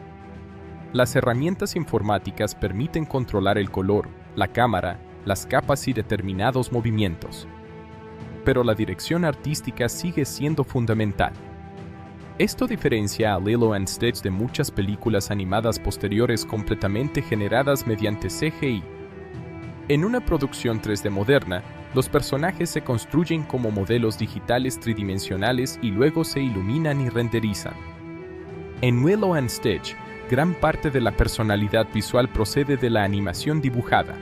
Las herramientas informáticas permiten controlar el color, la cámara, las capas y determinados movimientos. Pero la dirección artística sigue siendo fundamental. Esto diferencia a Lilo and Stitch de muchas películas animadas posteriores completamente generadas mediante CGI. En una producción 3D moderna, los personajes se construyen como modelos digitales tridimensionales y luego se iluminan y renderizan. En Lilo and Stitch, gran parte de la personalidad visual procede de la animación dibujada.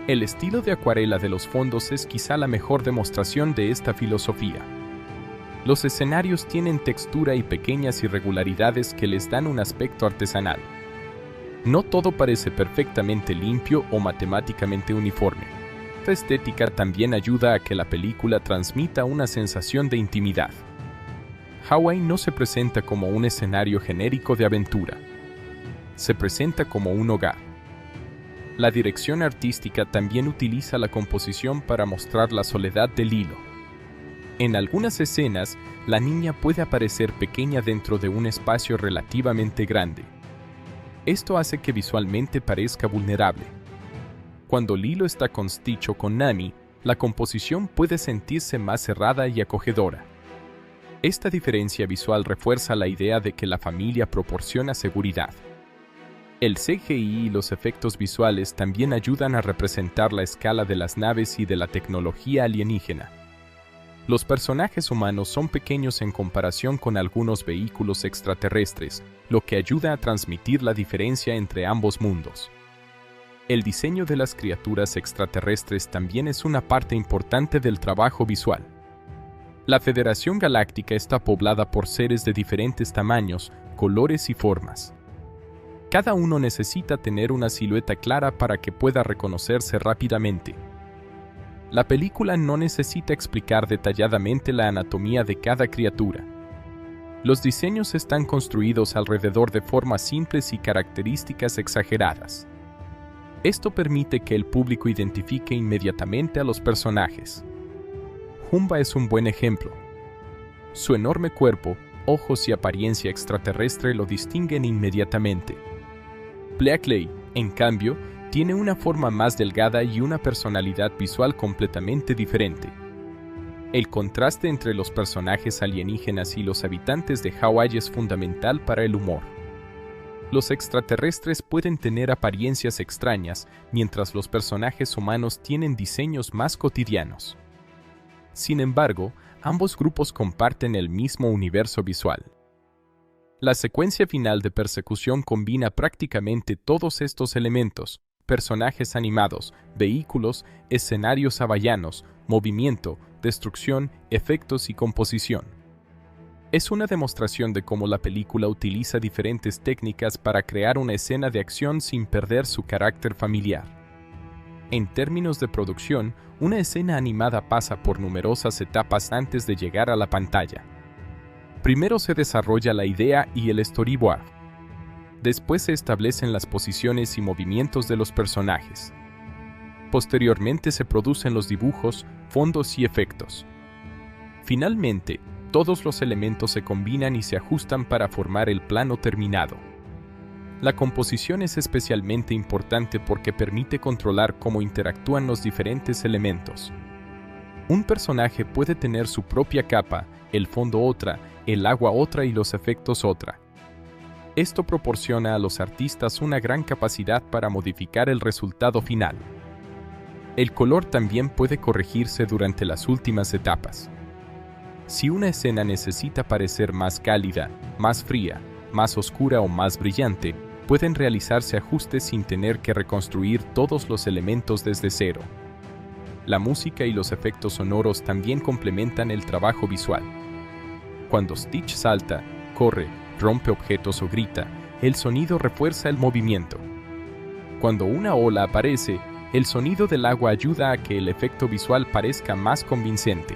El estilo de acuarela de los fondos es quizá la mejor demostración de esta filosofía. Los escenarios tienen textura y pequeñas irregularidades que les dan un aspecto artesanal. No todo parece perfectamente limpio o matemáticamente uniforme. Esta estética también ayuda a que la película transmita una sensación de intimidad. Hawái no se presenta como un escenario genérico de aventura. Se presenta como un hogar. La dirección artística también utiliza la composición para mostrar la soledad de Lilo. En algunas escenas, la niña puede aparecer pequeña dentro de un espacio relativamente grande. Esto hace que visualmente parezca vulnerable. Cuando Lilo está con Stitch o con Nami, la composición puede sentirse más cerrada y acogedora. Esta diferencia visual refuerza la idea de que la familia proporciona seguridad. El CGI y los efectos visuales también ayudan a representar la escala de las naves y de la tecnología alienígena. Los personajes humanos son pequeños en comparación con algunos vehículos extraterrestres, lo que ayuda a transmitir la diferencia entre ambos mundos. El diseño de las criaturas extraterrestres también es una parte importante del trabajo visual. La Federación Galáctica está poblada por seres de diferentes tamaños, colores y formas. Cada uno necesita tener una silueta clara para que pueda reconocerse rápidamente. La película no necesita explicar detalladamente la anatomía de cada criatura. Los diseños están construidos alrededor de formas simples y características exageradas. Esto permite que el público identifique inmediatamente a los personajes. Humba es un buen ejemplo. Su enorme cuerpo, ojos y apariencia extraterrestre lo distinguen inmediatamente. Blackley, en cambio, tiene una forma más delgada y una personalidad visual completamente diferente. El contraste entre los personajes alienígenas y los habitantes de Hawái es fundamental para el humor. Los extraterrestres pueden tener apariencias extrañas, mientras los personajes humanos tienen diseños más cotidianos. Sin embargo, ambos grupos comparten el mismo universo visual. La secuencia final de persecución combina prácticamente todos estos elementos: personajes animados, vehículos, escenarios hawaianos, movimiento, destrucción, efectos y composición. Es una demostración de cómo la película utiliza diferentes técnicas para crear una escena de acción sin perder su carácter familiar. En términos de producción, una escena animada pasa por numerosas etapas antes de llegar a la pantalla. Primero se desarrolla la idea y el storyboard. Después se establecen las posiciones y movimientos de los personajes. Posteriormente se producen los dibujos, fondos y efectos. Finalmente, todos los elementos se combinan y se ajustan para formar el plano terminado. La composición es especialmente importante porque permite controlar cómo interactúan los diferentes elementos. Un personaje puede tener su propia capa, el fondo otra, el agua otra y los efectos otra. Esto proporciona a los artistas una gran capacidad para modificar el resultado final. El color también puede corregirse durante las últimas etapas. Si una escena necesita parecer más cálida, más fría, más oscura o más brillante, pueden realizarse ajustes sin tener que reconstruir todos los elementos desde cero. La música y los efectos sonoros también complementan el trabajo visual. Cuando Stitch salta, corre, rompe objetos o grita, el sonido refuerza el movimiento. Cuando una ola aparece, el sonido del agua ayuda a que el efecto visual parezca más convincente.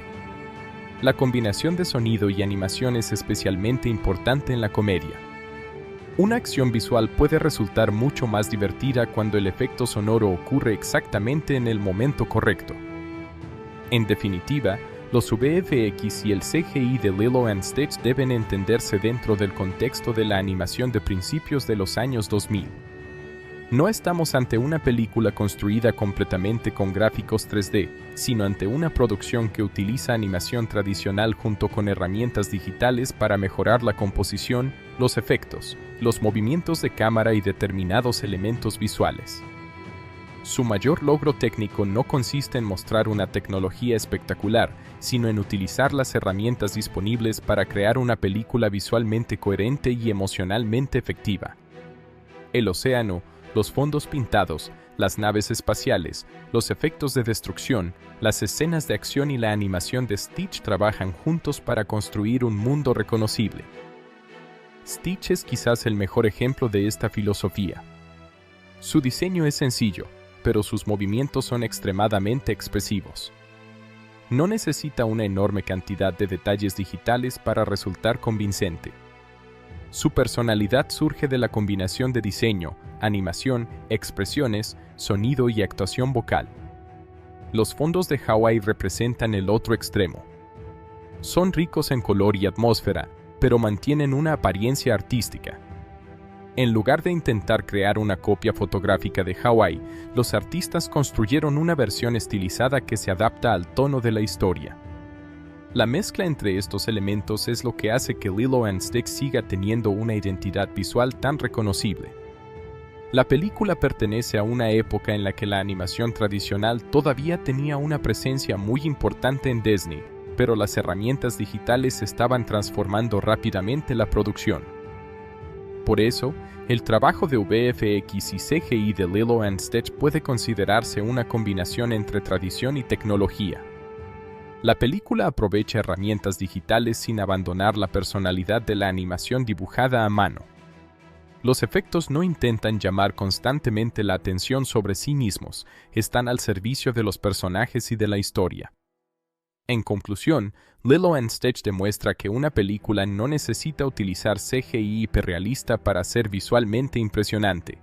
La combinación de sonido y animación es especialmente importante en la comedia. Una acción visual puede resultar mucho más divertida cuando el efecto sonoro ocurre exactamente en el momento correcto. En definitiva, los VFX y el CGI de Lilo & Stitch deben entenderse dentro del contexto de la animación de principios de los años 2000. No estamos ante una película construida completamente con gráficos 3D, sino ante una producción que utiliza animación tradicional junto con herramientas digitales para mejorar la composición, los efectos, los movimientos de cámara y determinados elementos visuales. Su mayor logro técnico no consiste en mostrar una tecnología espectacular, sino en utilizar las herramientas disponibles para crear una película visualmente coherente y emocionalmente efectiva. El océano, los fondos pintados, las naves espaciales, los efectos de destrucción, las escenas de acción y la animación de Stitch trabajan juntos para construir un mundo reconocible. Stitch es quizás el mejor ejemplo de esta filosofía. Su diseño es sencillo, pero sus movimientos son extremadamente expresivos. No necesita una enorme cantidad de detalles digitales para resultar convincente. Su personalidad surge de la combinación de diseño, animación, expresiones, sonido y actuación vocal. Los fondos de Hawái representan el otro extremo. Son ricos en color y atmósfera, pero mantienen una apariencia artística. En lugar de intentar crear una copia fotográfica de Hawái, los artistas construyeron una versión estilizada que se adapta al tono de la historia. La mezcla entre estos elementos es lo que hace que Lilo & Stitch siga teniendo una identidad visual tan reconocible. La película pertenece a una época en la que la animación tradicional todavía tenía una presencia muy importante en Disney, pero las herramientas digitales estaban transformando rápidamente la producción. Por eso, el trabajo de VFX y CGI de Lilo & Stitch puede considerarse una combinación entre tradición y tecnología. La película aprovecha herramientas digitales sin abandonar la personalidad de la animación dibujada a mano. Los efectos no intentan llamar constantemente la atención sobre sí mismos, están al servicio de los personajes y de la historia. En conclusión, Lilo & Stitch demuestra que una película no necesita utilizar CGI hiperrealista para ser visualmente impresionante.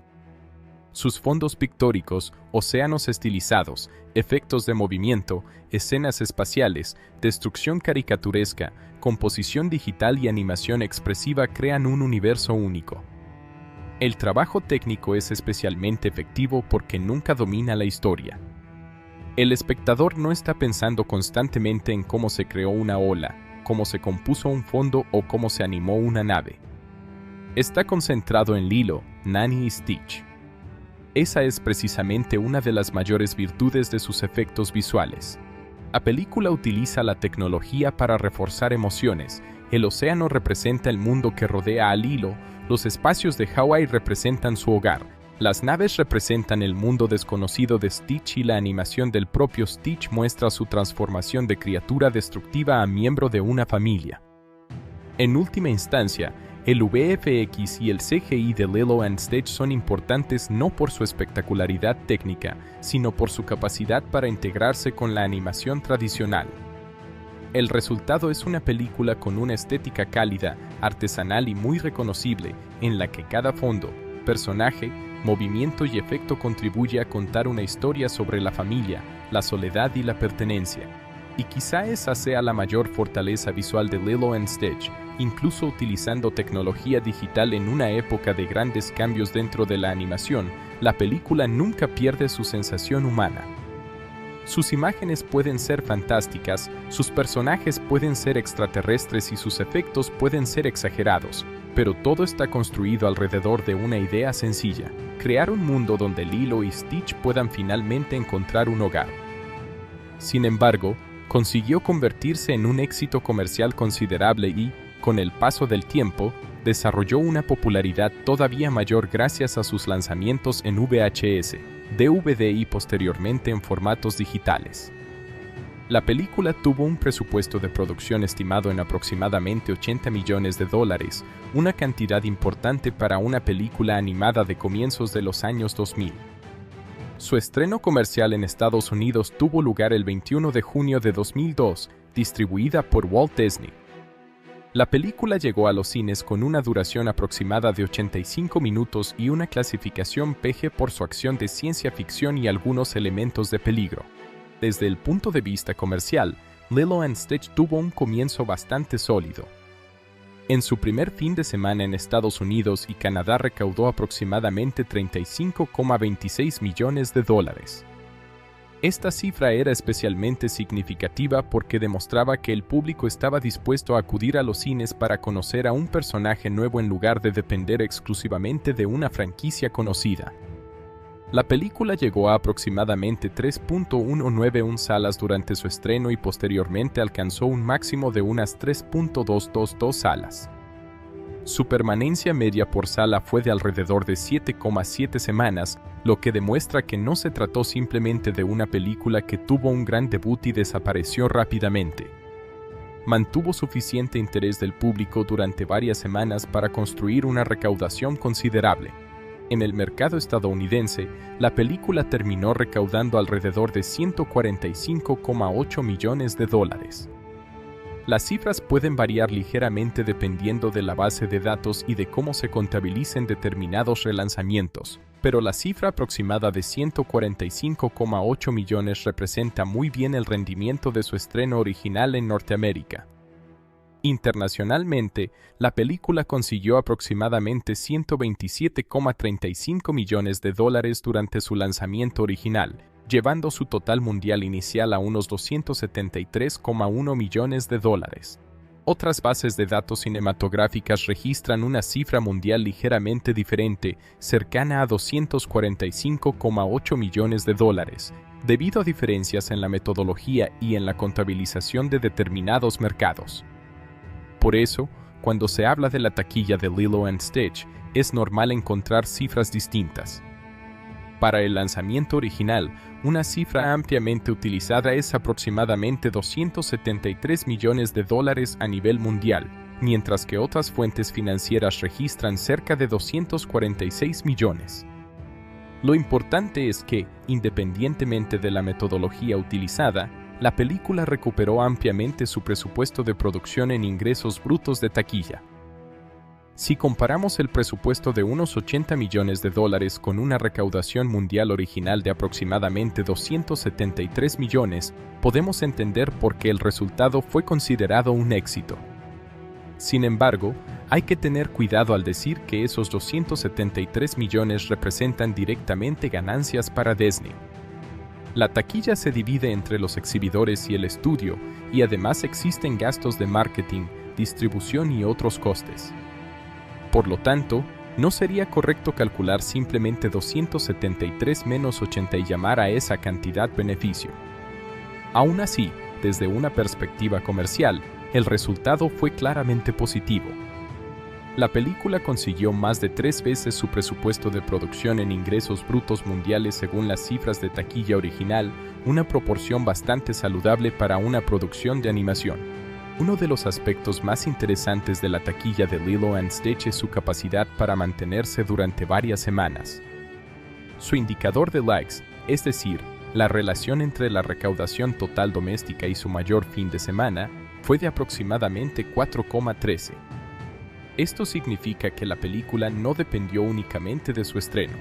Sus fondos pictóricos, océanos estilizados, efectos de movimiento, escenas espaciales, destrucción caricaturesca, composición digital y animación expresiva crean un universo único. El trabajo técnico es especialmente efectivo porque nunca domina la historia. El espectador no está pensando constantemente en cómo se creó una ola, cómo se compuso un fondo o cómo se animó una nave. Está concentrado en Lilo, Nani y Stitch. Esa es precisamente una de las mayores virtudes de sus efectos visuales. La película utiliza la tecnología para reforzar emociones. El océano representa el mundo que rodea a Lilo, los espacios de Hawái representan su hogar, las naves representan el mundo desconocido de Stitch y la animación del propio Stitch muestra su transformación de criatura destructiva a miembro de una familia. En última instancia, el VFX y el CGI de Lilo & Stitch son importantes no por su espectacularidad técnica, sino por su capacidad para integrarse con la animación tradicional. El resultado es una película con una estética cálida, artesanal y muy reconocible, en la que cada fondo, personaje, movimiento y efecto contribuye a contar una historia sobre la familia, la soledad y la pertenencia. Y quizá esa sea la mayor fortaleza visual de Lilo & Stitch, incluso utilizando tecnología digital en una época de grandes cambios dentro de la animación, la película nunca pierde su sensación humana. Sus imágenes pueden ser fantásticas, sus personajes pueden ser extraterrestres y sus efectos pueden ser exagerados, pero todo está construido alrededor de una idea sencilla: crear un mundo donde Lilo y Stitch puedan finalmente encontrar un hogar. Sin embargo, consiguió convertirse en un éxito comercial considerable y, con el paso del tiempo, desarrolló una popularidad todavía mayor gracias a sus lanzamientos en VHS, DVD y posteriormente en formatos digitales. La película tuvo un presupuesto de producción estimado en aproximadamente $80 millones, una cantidad importante para una película animada de comienzos de los años 2000. Su estreno comercial en Estados Unidos tuvo lugar el 21 de junio de 2002, distribuida por Walt Disney. La película llegó a los cines con una duración aproximada de 85 minutos y una clasificación PG por su acción de ciencia ficción y algunos elementos de peligro. Desde el punto de vista comercial, Lilo & Stitch tuvo un comienzo bastante sólido. En su primer fin de semana en Estados Unidos y Canadá recaudó aproximadamente $35,26 millones. Esta cifra era especialmente significativa porque demostraba que el público estaba dispuesto a acudir a los cines para conocer a un personaje nuevo en lugar de depender exclusivamente de una franquicia conocida. La película llegó a aproximadamente 3.191 salas durante su estreno y posteriormente alcanzó un máximo de unas 3.222 salas. Su permanencia media por sala fue de alrededor de 7,7 semanas, lo que demuestra que no se trató simplemente de una película que tuvo un gran debut y desapareció rápidamente. Mantuvo suficiente interés del público durante varias semanas para construir una recaudación considerable. En el mercado estadounidense, la película terminó recaudando alrededor de $145,8 millones. Las cifras pueden variar ligeramente dependiendo de la base de datos y de cómo se contabilicen determinados relanzamientos, pero la cifra aproximada de $145,8 millones representa muy bien el rendimiento de su estreno original en Norteamérica. Internacionalmente, la película consiguió aproximadamente $127,35 millones durante su lanzamiento original, llevando su total mundial inicial a unos $273,1 millones. Otras bases de datos cinematográficas registran una cifra mundial ligeramente diferente, cercana a $245,8 millones, debido a diferencias en la metodología y en la contabilización de determinados mercados. Por eso, cuando se habla de la taquilla de Lilo & Stitch, es normal encontrar cifras distintas. Para el lanzamiento original, una cifra ampliamente utilizada es aproximadamente $273 millones a nivel mundial, mientras que otras fuentes financieras registran cerca de 246 millones. Lo importante es que, independientemente de la metodología utilizada, la película recuperó ampliamente su presupuesto de producción en ingresos brutos de taquilla. Si comparamos el presupuesto de unos $80 millones con una recaudación mundial original de aproximadamente 273 millones, podemos entender por qué el resultado fue considerado un éxito. Sin embargo, hay que tener cuidado al decir que esos 273 millones representan directamente ganancias para Disney. La taquilla se divide entre los exhibidores y el estudio, y además existen gastos de marketing, distribución y otros costes. Por lo tanto, no sería correcto calcular simplemente 273 menos 80 y llamar a esa cantidad beneficio. Aún así, desde una perspectiva comercial, el resultado fue claramente positivo. La película consiguió más de 3 veces su presupuesto de producción en ingresos brutos mundiales según las cifras de taquilla original, una proporción bastante saludable para una producción de animación. Uno de los aspectos más interesantes de la taquilla de Lilo & Stitch es su capacidad para mantenerse durante varias semanas. Su indicador de likes, es decir, la relación entre la recaudación total doméstica y su mayor fin de semana, fue de aproximadamente 4,13. Esto significa que la película no dependió únicamente de su estreno.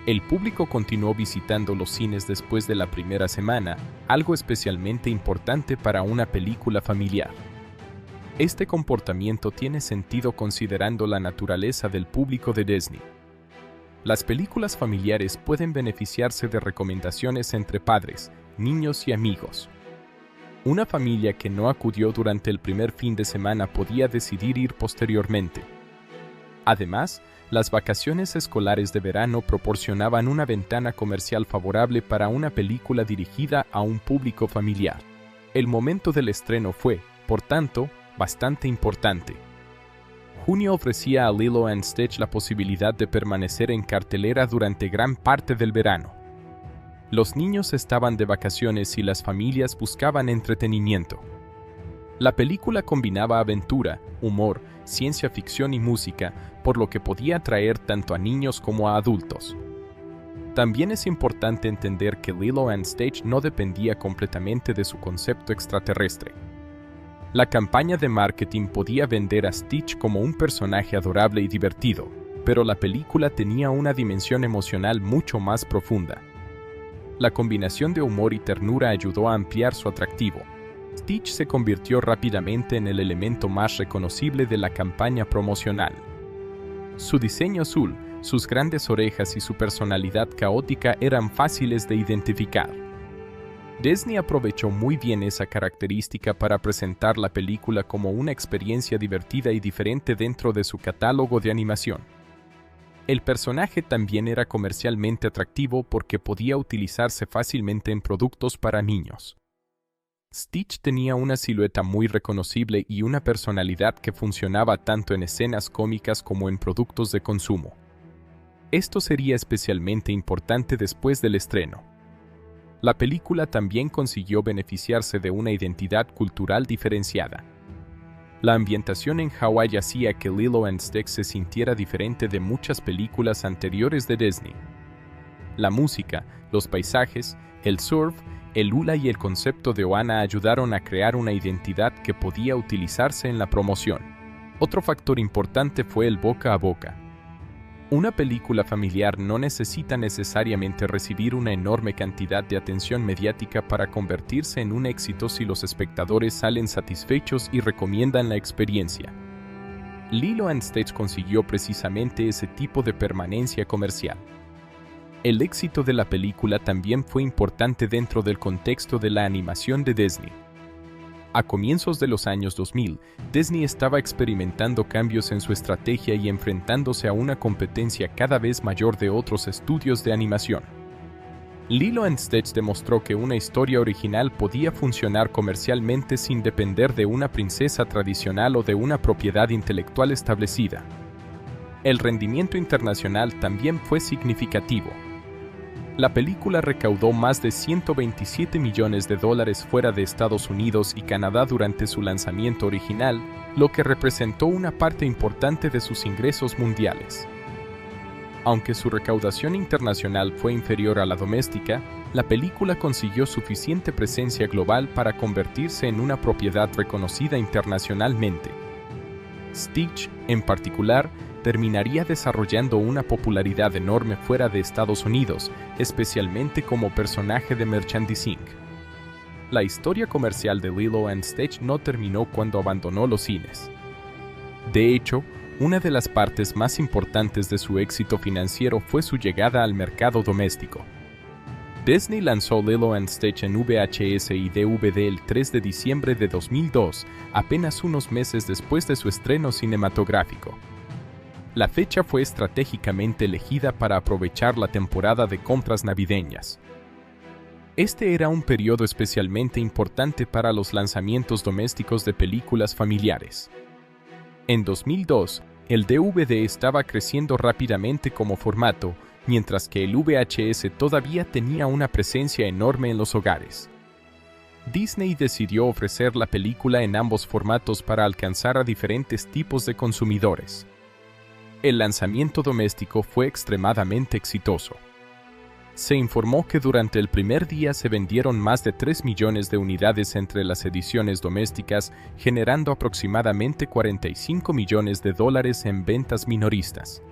El público continuó visitando los cines después de la primera semana, algo especialmente importante para una película familiar. Este comportamiento tiene sentido considerando la naturaleza del público de Disney. Las películas familiares pueden beneficiarse de recomendaciones entre padres, niños y amigos. Una familia que no acudió durante el primer fin de semana podía decidir ir posteriormente. Además, las vacaciones escolares de verano proporcionaban una ventana comercial favorable para una película dirigida a un público familiar. El momento del estreno fue, por tanto, bastante importante. Junio ofrecía a Lilo & Stitch la posibilidad de permanecer en cartelera durante gran parte del verano. Los niños estaban de vacaciones y las familias buscaban entretenimiento. La película combinaba aventura, humor, ciencia ficción y música, por lo que podía atraer tanto a niños como a adultos. También es importante entender que Lilo & Stitch no dependía completamente de su concepto extraterrestre. La campaña de marketing podía vender a Stitch como un personaje adorable y divertido, pero la película tenía una dimensión emocional mucho más profunda. La combinación de humor y ternura ayudó a ampliar su atractivo. Stitch se convirtió rápidamente en el elemento más reconocible de la campaña promocional. Su diseño azul, sus grandes orejas y su personalidad caótica eran fáciles de identificar. Disney aprovechó muy bien esa característica para presentar la película como una experiencia divertida y diferente dentro de su catálogo de animación. El personaje también era comercialmente atractivo porque podía utilizarse fácilmente en productos para niños. Stitch tenía una silueta muy reconocible y una personalidad que funcionaba tanto en escenas cómicas como en productos de consumo. Esto sería especialmente importante después del estreno. La película también consiguió beneficiarse de una identidad cultural diferenciada. La ambientación en Hawái hacía que Lilo & Stitch se sintiera diferente de muchas películas anteriores de Disney. La música, los paisajes, el surf, el hula y el concepto de Ohana ayudaron a crear una identidad que podía utilizarse en la promoción. Otro factor importante fue el boca a boca. Una película familiar no necesita necesariamente recibir una enorme cantidad de atención mediática para convertirse en un éxito si los espectadores salen satisfechos y recomiendan la experiencia. Lilo & Stitch consiguió precisamente ese tipo de permanencia comercial. El éxito de la película también fue importante dentro del contexto de la animación de Disney. A comienzos de los años 2000, Disney estaba experimentando cambios en su estrategia y enfrentándose a una competencia cada vez mayor de otros estudios de animación. Lilo & Stitch demostró que una historia original podía funcionar comercialmente sin depender de una princesa tradicional o de una propiedad intelectual establecida. El rendimiento internacional también fue significativo. La película recaudó más de $127 millones fuera de Estados Unidos y Canadá durante su lanzamiento original, lo que representó una parte importante de sus ingresos mundiales. Aunque su recaudación internacional fue inferior a la doméstica, la película consiguió suficiente presencia global para convertirse en una propiedad reconocida internacionalmente. Stitch, en particular, terminaría desarrollando una popularidad enorme fuera de Estados Unidos, especialmente como personaje de merchandising. La historia comercial de Lilo & Stitch no terminó cuando abandonó los cines. De hecho, una de las partes más importantes de su éxito financiero fue su llegada al mercado doméstico. Disney lanzó Lilo & Stitch en VHS y DVD el 3 de diciembre de 2002, apenas unos meses después de su estreno cinematográfico. La fecha fue estratégicamente elegida para aprovechar la temporada de compras navideñas. Este era un periodo especialmente importante para los lanzamientos domésticos de películas familiares. En 2002, el DVD estaba creciendo rápidamente como formato, mientras que el VHS todavía tenía una presencia enorme en los hogares. Disney decidió ofrecer la película en ambos formatos para alcanzar a diferentes tipos de consumidores. El lanzamiento doméstico fue extremadamente exitoso. Se informó que durante el primer día se vendieron más de 3 millones de unidades entre las ediciones domésticas, generando aproximadamente $45 millones en ventas minoristas.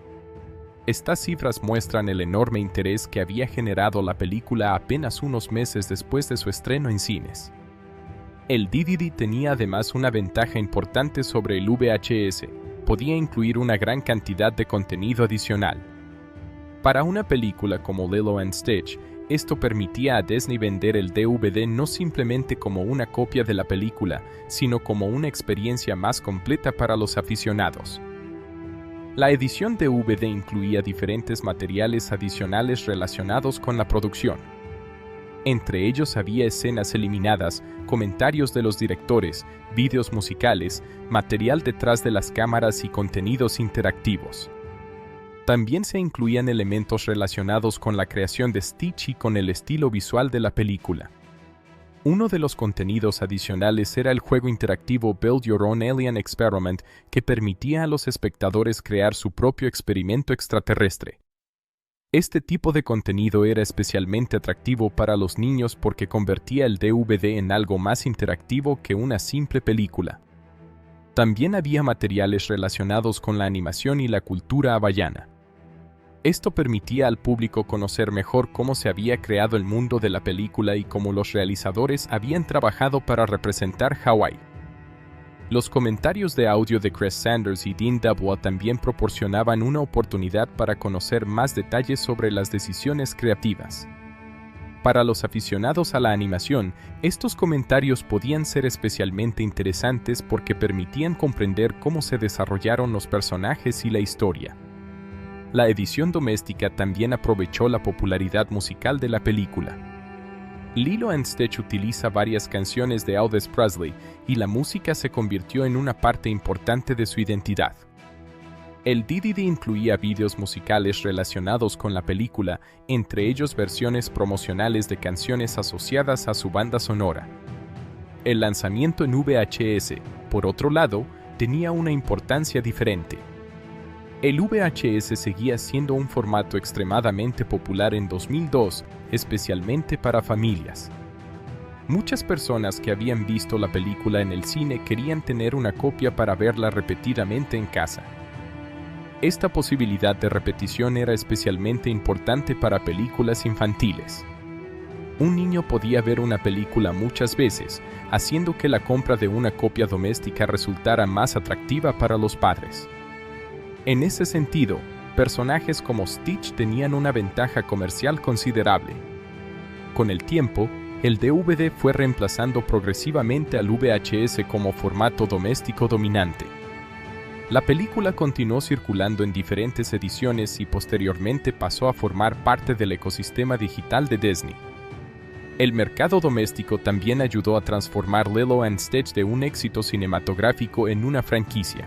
Estas cifras muestran el enorme interés que había generado la película apenas unos meses después de su estreno en cines. El DVD tenía además una ventaja importante sobre el VHS. Podía incluir una gran cantidad de contenido adicional. Para una película como Lilo & Stitch, esto permitía a Disney vender el DVD no simplemente como una copia de la película, sino como una experiencia más completa para los aficionados. La edición DVD incluía diferentes materiales adicionales relacionados con la producción. Entre ellos había escenas eliminadas, comentarios de los directores, vídeos musicales, material detrás de las cámaras y contenidos interactivos. También se incluían elementos relacionados con la creación de Stitch y con el estilo visual de la película. Uno de los contenidos adicionales era el juego interactivo Build Your Own Alien Experiment, que permitía a los espectadores crear su propio experimento extraterrestre. Este tipo de contenido era especialmente atractivo para los niños porque convertía el DVD en algo más interactivo que una simple película. También había materiales relacionados con la animación y la cultura hawaiana. Esto permitía al público conocer mejor cómo se había creado el mundo de la película y cómo los realizadores habían trabajado para representar Hawái. Los comentarios de audio de Chris Sanders y Dean Dubois también proporcionaban una oportunidad para conocer más detalles sobre las decisiones creativas. Para los aficionados a la animación, estos comentarios podían ser especialmente interesantes porque permitían comprender cómo se desarrollaron los personajes y la historia. La edición doméstica también aprovechó la popularidad musical de la película. Lilo and Stitch utiliza varias canciones de Elvis Presley y la música se convirtió en una parte importante de su identidad. El DVD incluía vídeos musicales relacionados con la película, entre ellos versiones promocionales de canciones asociadas a su banda sonora. El lanzamiento en VHS, por otro lado, tenía una importancia diferente. El VHS seguía siendo un formato extremadamente popular en 2002, especialmente para familias. Muchas personas que habían visto la película en el cine querían tener una copia para verla repetidamente en casa. Esta posibilidad de repetición era especialmente importante para películas infantiles. Un niño podía ver una película muchas veces, haciendo que la compra de una copia doméstica resultara más atractiva para los padres. En ese sentido, personajes como Stitch tenían una ventaja comercial considerable. Con el tiempo, el DVD fue reemplazando progresivamente al VHS como formato doméstico dominante. La película continuó circulando en diferentes ediciones y posteriormente pasó a formar parte del ecosistema digital de Disney. El mercado doméstico también ayudó a transformar Lilo and Stitch de un éxito cinematográfico en una franquicia.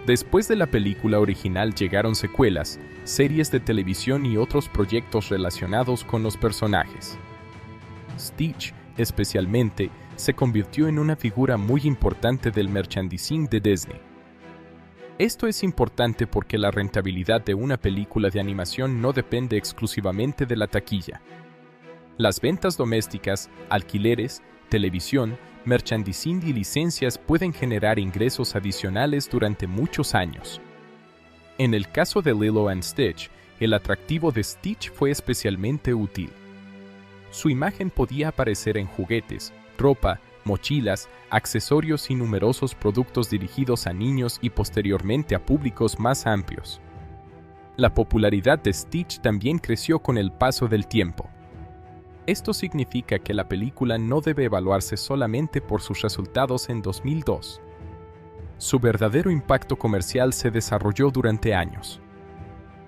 Después de la película original llegaron secuelas, series de televisión y otros proyectos relacionados con los personajes. Stitch, especialmente, se convirtió en una figura muy importante del merchandising de Disney. Esto es importante porque la rentabilidad de una película de animación no depende exclusivamente de la taquilla. Las ventas domésticas, alquileres, televisión, merchandising y licencias pueden generar ingresos adicionales durante muchos años. En el caso de Lilo and Stitch, el atractivo de Stitch fue especialmente útil. Su imagen podía aparecer en juguetes, ropa, mochilas, accesorios y numerosos productos dirigidos a niños y posteriormente a públicos más amplios. La popularidad de Stitch también creció con el paso del tiempo. Esto significa que la película no debe evaluarse solamente por sus resultados en 2002. Su verdadero impacto comercial se desarrolló durante años.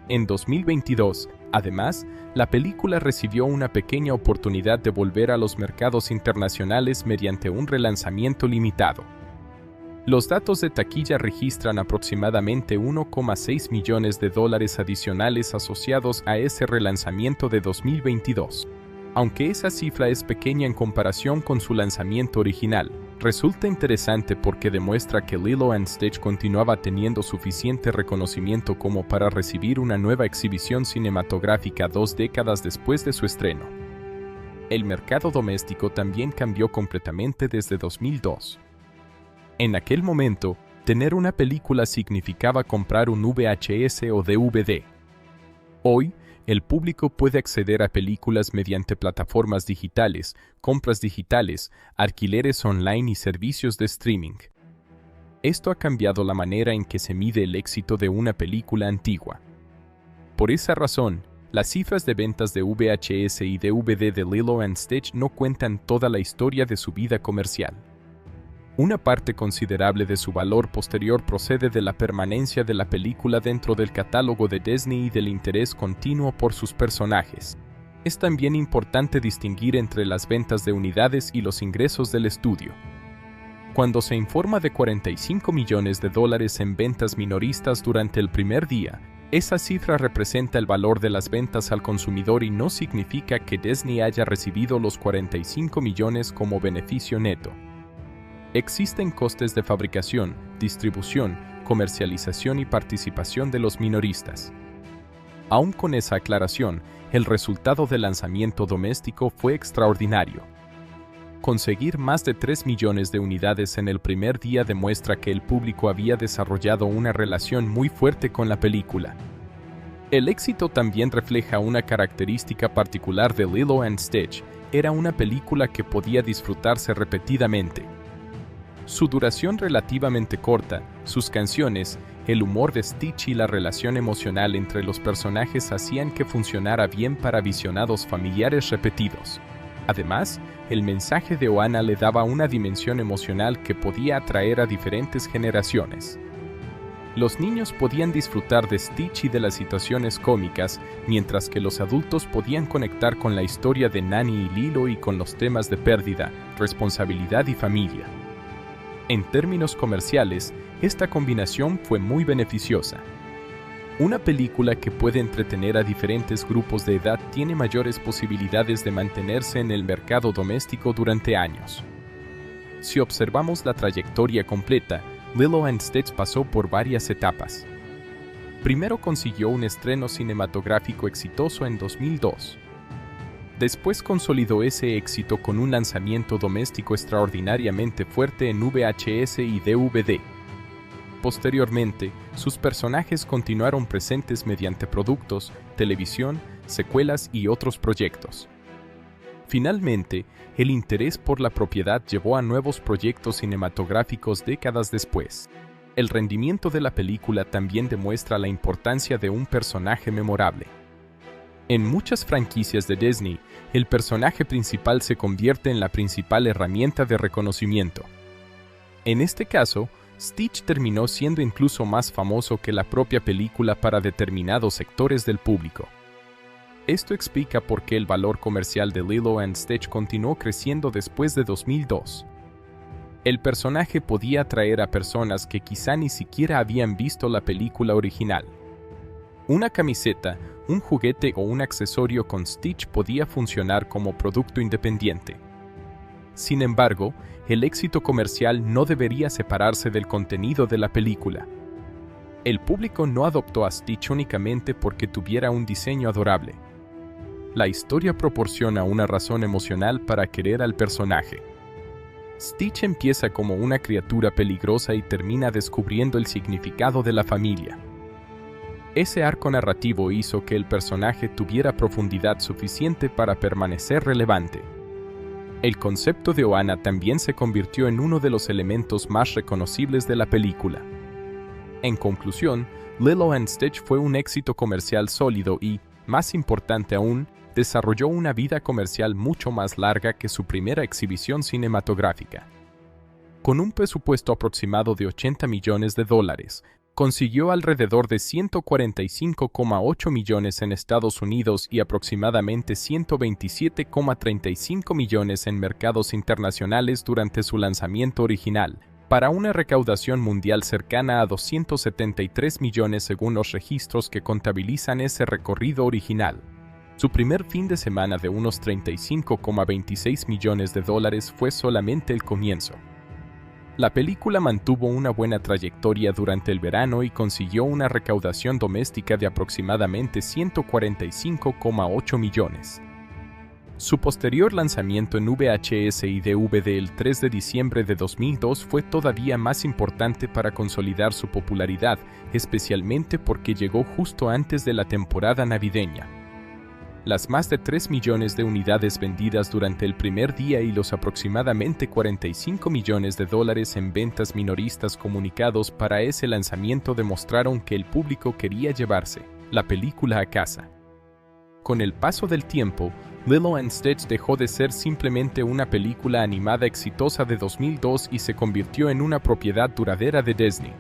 En 2022, además, la película recibió una pequeña oportunidad de volver a los mercados internacionales mediante un relanzamiento limitado. Los datos de taquilla registran aproximadamente $1,6 millones adicionales asociados a ese relanzamiento de 2022. Aunque esa cifra es pequeña en comparación con su lanzamiento original, resulta interesante porque demuestra que Lilo and Stitch continuaba teniendo suficiente reconocimiento como para recibir una nueva exhibición cinematográfica 2 décadas después de su estreno. El mercado doméstico también cambió completamente desde 2002. En aquel momento, tener una película significaba comprar un VHS o DVD. Hoy, el público puede acceder a películas mediante plataformas digitales, compras digitales, alquileres online y servicios de streaming. Esto ha cambiado la manera en que se mide el éxito de una película antigua. Por esa razón, las cifras de ventas de VHS y DVD de Lilo and Stitch no cuentan toda la historia de su vida comercial. Una parte considerable de su valor posterior procede de la permanencia de la película dentro del catálogo de Disney y del interés continuo por sus personajes. Es también importante distinguir entre las ventas de unidades y los ingresos del estudio. Cuando se informa de $45 millones en ventas minoristas durante el primer día, esa cifra representa el valor de las ventas al consumidor y no significa que Disney haya recibido los 45 millones como beneficio neto. Existen costes de fabricación, distribución, comercialización y participación de los minoristas. Aún con esa aclaración, el resultado del lanzamiento doméstico fue extraordinario. Conseguir más de 3 millones de unidades en el primer día demuestra que el público había desarrollado una relación muy fuerte con la película. El éxito también refleja una característica particular de Lilo and Stitch: era una película que podía disfrutarse repetidamente. Su duración relativamente corta, sus canciones, el humor de Stitch y la relación emocional entre los personajes hacían que funcionara bien para visionados familiares repetidos. Además, el mensaje de Ohana le daba una dimensión emocional que podía atraer a diferentes generaciones. Los niños podían disfrutar de Stitch y de las situaciones cómicas, mientras que los adultos podían conectar con la historia de Nani y Lilo y con los temas de pérdida, responsabilidad y familia. En términos comerciales, esta combinación fue muy beneficiosa. Una película que puede entretener a diferentes grupos de edad tiene mayores posibilidades de mantenerse en el mercado doméstico durante años. Si observamos la trayectoria completa, Lilo & Stitch pasó por varias etapas. Primero consiguió un estreno cinematográfico exitoso en 2002. Después consolidó ese éxito con un lanzamiento doméstico extraordinariamente fuerte en VHS y DVD. Posteriormente, sus personajes continuaron presentes mediante productos, televisión, secuelas y otros proyectos. Finalmente, el interés por la propiedad llevó a nuevos proyectos cinematográficos décadas después. El rendimiento de la película también demuestra la importancia de un personaje memorable. En muchas franquicias de Disney, el personaje principal se convierte en la principal herramienta de reconocimiento. En este caso, Stitch terminó siendo incluso más famoso que la propia película para determinados sectores del público. Esto explica por qué el valor comercial de Lilo & Stitch continuó creciendo después de 2002. El personaje podía atraer a personas que quizá ni siquiera habían visto la película original. Una camiseta, un juguete o un accesorio con Stitch podía funcionar como producto independiente. Sin embargo, el éxito comercial no debería separarse del contenido de la película. El público no adoptó a Stitch únicamente porque tuviera un diseño adorable. La historia proporciona una razón emocional para querer al personaje. Stitch empieza como una criatura peligrosa y termina descubriendo el significado de la familia. Ese arco narrativo hizo que el personaje tuviera profundidad suficiente para permanecer relevante. El concepto de Ohana también se convirtió en uno de los elementos más reconocibles de la película. En conclusión, Lilo & Stitch fue un éxito comercial sólido y, más importante aún, desarrolló una vida comercial mucho más larga que su primera exhibición cinematográfica. Con un presupuesto aproximado de $80 millones, consiguió alrededor de 145,8 millones en Estados Unidos y aproximadamente 127,35 millones en mercados internacionales durante su lanzamiento original, para una recaudación mundial cercana a 273 millones según los registros que contabilizan ese recorrido original. Su primer fin de semana de unos 35,26 millones de dólares fue solamente el comienzo. La película mantuvo una buena trayectoria durante el verano y consiguió una recaudación doméstica de aproximadamente 145,8 millones. Su posterior lanzamiento en VHS y DVD el 3 de diciembre de 2002 fue todavía más importante para consolidar su popularidad, especialmente porque llegó justo antes de la temporada navideña. Las más de 3 millones de unidades vendidas durante el primer día y los aproximadamente 45 millones de dólares en ventas minoristas comunicados para ese lanzamiento demostraron que el público quería llevarse la película a casa. Con el paso del tiempo, Lilo & Stitch dejó de ser simplemente una película animada exitosa de 2002 y se convirtió en una propiedad duradera de Disney.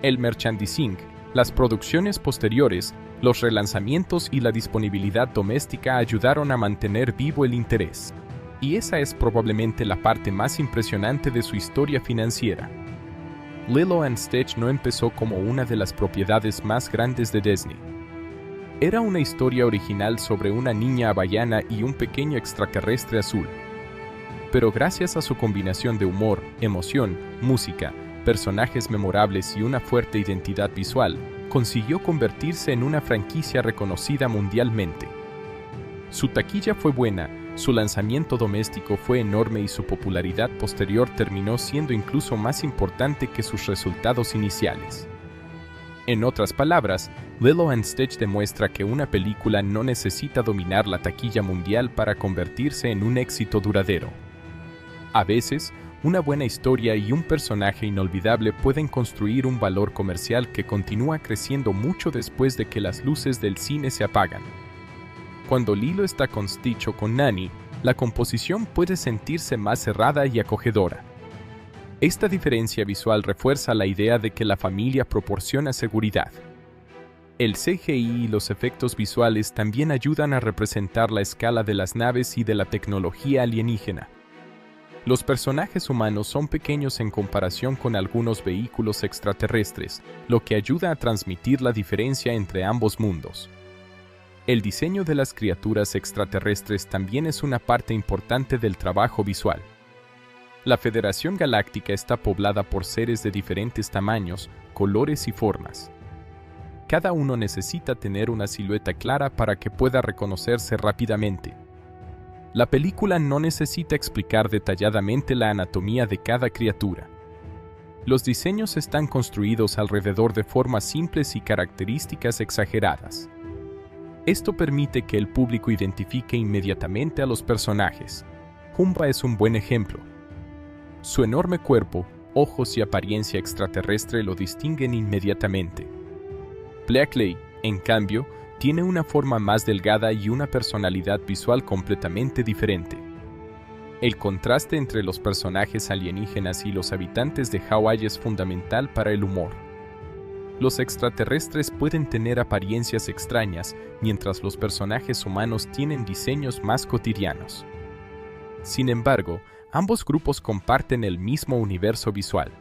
El merchandising, las producciones posteriores, los relanzamientos y la disponibilidad doméstica ayudaron a mantener vivo el interés. Y esa es probablemente la parte más impresionante de su historia financiera. Lilo & Stitch no empezó como una de las propiedades más grandes de Disney. Era una historia original sobre una niña hawaiana y un pequeño extraterrestre azul. Pero gracias a su combinación de humor, emoción, música, personajes memorables y una fuerte identidad visual, consiguió convertirse en una franquicia reconocida mundialmente. Su taquilla fue buena, su lanzamiento doméstico fue enorme y su popularidad posterior terminó siendo incluso más importante que sus resultados iniciales. En otras palabras, Lilo & Stitch demuestra que una película no necesita dominar la taquilla mundial para convertirse en un éxito duradero. A veces, una buena historia y un personaje inolvidable pueden construir un valor comercial que continúa creciendo mucho después de que las luces del cine se apagan. Cuando Lilo está con Stitch o con Nani, la composición puede sentirse más cerrada y acogedora. Esta diferencia visual refuerza la idea de que la familia proporciona seguridad. El CGI y los efectos visuales también ayudan a representar la escala de las naves y de la tecnología alienígena. Los personajes humanos son pequeños en comparación con algunos vehículos extraterrestres, lo que ayuda a transmitir la diferencia entre ambos mundos. El diseño de las criaturas extraterrestres también es una parte importante del trabajo visual. La Federación Galáctica está poblada por seres de diferentes tamaños, colores y formas. Cada uno necesita tener una silueta clara para que pueda reconocerse rápidamente. La película no necesita explicar detalladamente la anatomía de cada criatura. Los diseños están construidos alrededor de formas simples y características exageradas. Esto permite que el público identifique inmediatamente a los personajes. Humba es un buen ejemplo. Su enorme cuerpo, ojos y apariencia extraterrestre lo distinguen inmediatamente. Blackley, en cambio, tiene una forma más delgada y una personalidad visual completamente diferente. El contraste entre los personajes alienígenas y los habitantes de Hawái es fundamental para el humor. Los extraterrestres pueden tener apariencias extrañas, mientras los personajes humanos tienen diseños más cotidianos. Sin embargo, ambos grupos comparten el mismo universo visual.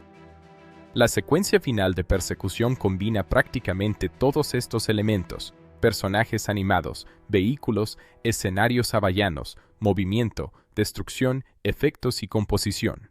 La secuencia final de persecución combina prácticamente todos estos elementos: personajes animados, vehículos, escenarios hawaianos, movimiento, destrucción, efectos y composición.